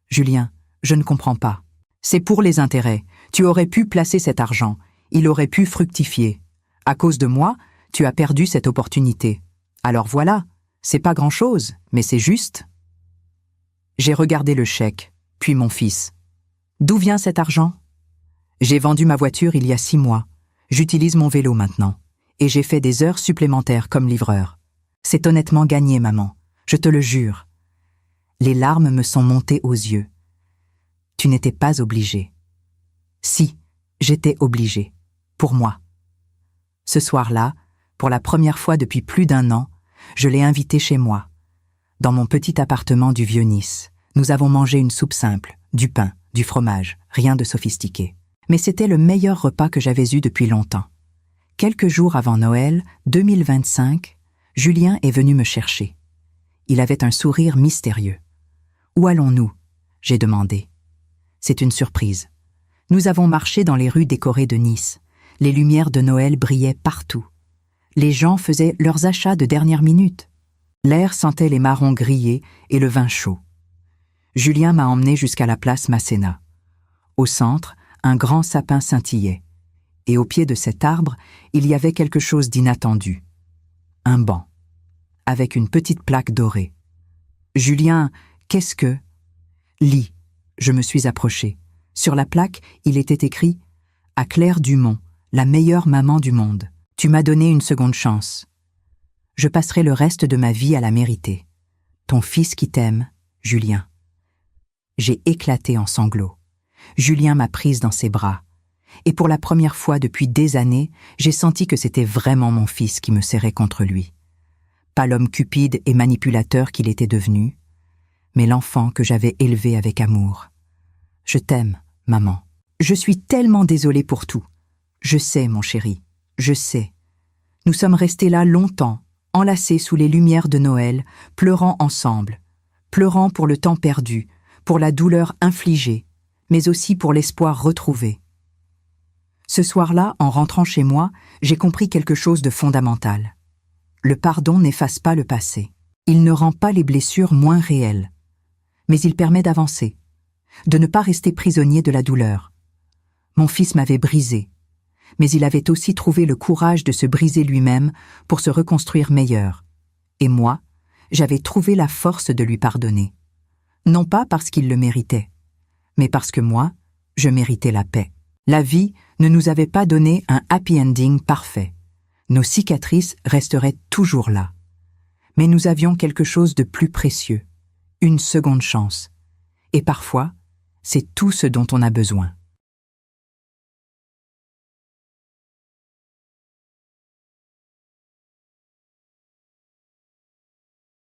Julien, je ne comprends pas. C'est pour les intérêts. Tu aurais pu placer cet argent. Il aurait pu fructifier. À cause de moi, Tu as perdu cette opportunité. Alors voilà, c'est pas grand-chose, mais c'est juste. » J'ai regardé le chèque, puis mon fils. « D'où vient cet argent ? » « J'ai vendu ma voiture il y a 6 mois. J'utilise mon vélo maintenant. Et j'ai fait des heures supplémentaires comme livreur. C'est honnêtement gagné, maman. Je te le jure. » Les larmes me sont montées aux yeux. « Tu n'étais pas obligée. » « Si, j'étais obligée. Pour moi. » Ce soir-là, pour la première fois depuis plus d'1 an, je l'ai invité chez moi. Dans mon petit appartement du Vieux-Nice, nous avons mangé une soupe simple, du pain, du fromage, rien de sophistiqué. Mais c'était le meilleur repas que j'avais eu depuis longtemps. Quelques jours avant Noël 2025, Julien est venu me chercher. Il avait un sourire mystérieux. « Où allons-nous » j'ai demandé. « C'est une surprise. » Nous avons marché dans les rues décorées de Nice. Les lumières de Noël brillaient partout. Les gens faisaient leurs achats de dernière minute. L'air sentait les marrons grillés et le vin chaud. Julien m'a emmené jusqu'à la place Masséna. Au centre, un grand sapin scintillait. Et au pied de cet arbre, il y avait quelque chose d'inattendu. Un banc, avec une petite plaque dorée. « Julien, qu'est-ce que… » ?»« Lis. » Je me suis approchée. Sur la plaque, il était écrit « À Claire Dumont, la meilleure maman du monde. Tu m'as donné une seconde chance. Je passerai le reste de ma vie à la mériter. Ton fils qui t'aime, Julien. » J'ai éclaté en sanglots. Julien m'a prise dans ses bras. Et pour la première fois depuis des années, j'ai senti que c'était vraiment mon fils qui me serrait contre lui. Pas l'homme cupide et manipulateur qu'il était devenu, mais l'enfant que j'avais élevé avec amour. « Je t'aime, maman. Je suis tellement désolée pour tout. Je sais, mon chéri, je sais. Nous sommes restés là longtemps, enlacés sous les lumières de Noël, pleurant ensemble, pleurant pour le temps perdu, pour la douleur infligée, mais aussi pour l'espoir retrouvé. Ce soir-là, en rentrant chez moi, j'ai compris quelque chose de fondamental. Le pardon n'efface pas le passé. Il ne rend pas les blessures moins réelles. Mais il permet d'avancer, de ne pas rester prisonnier de la douleur. Mon fils m'avait brisé, mais il avait aussi trouvé le courage de se briser lui-même pour se reconstruire meilleur. Et moi, j'avais trouvé la force de lui pardonner. Non pas parce qu'il le méritait, mais parce que moi, je méritais la paix. La vie ne nous avait pas donné un happy ending parfait. Nos cicatrices resteraient toujours là. Mais nous avions quelque chose de plus précieux, une seconde chance. Et parfois, c'est tout ce dont on a besoin.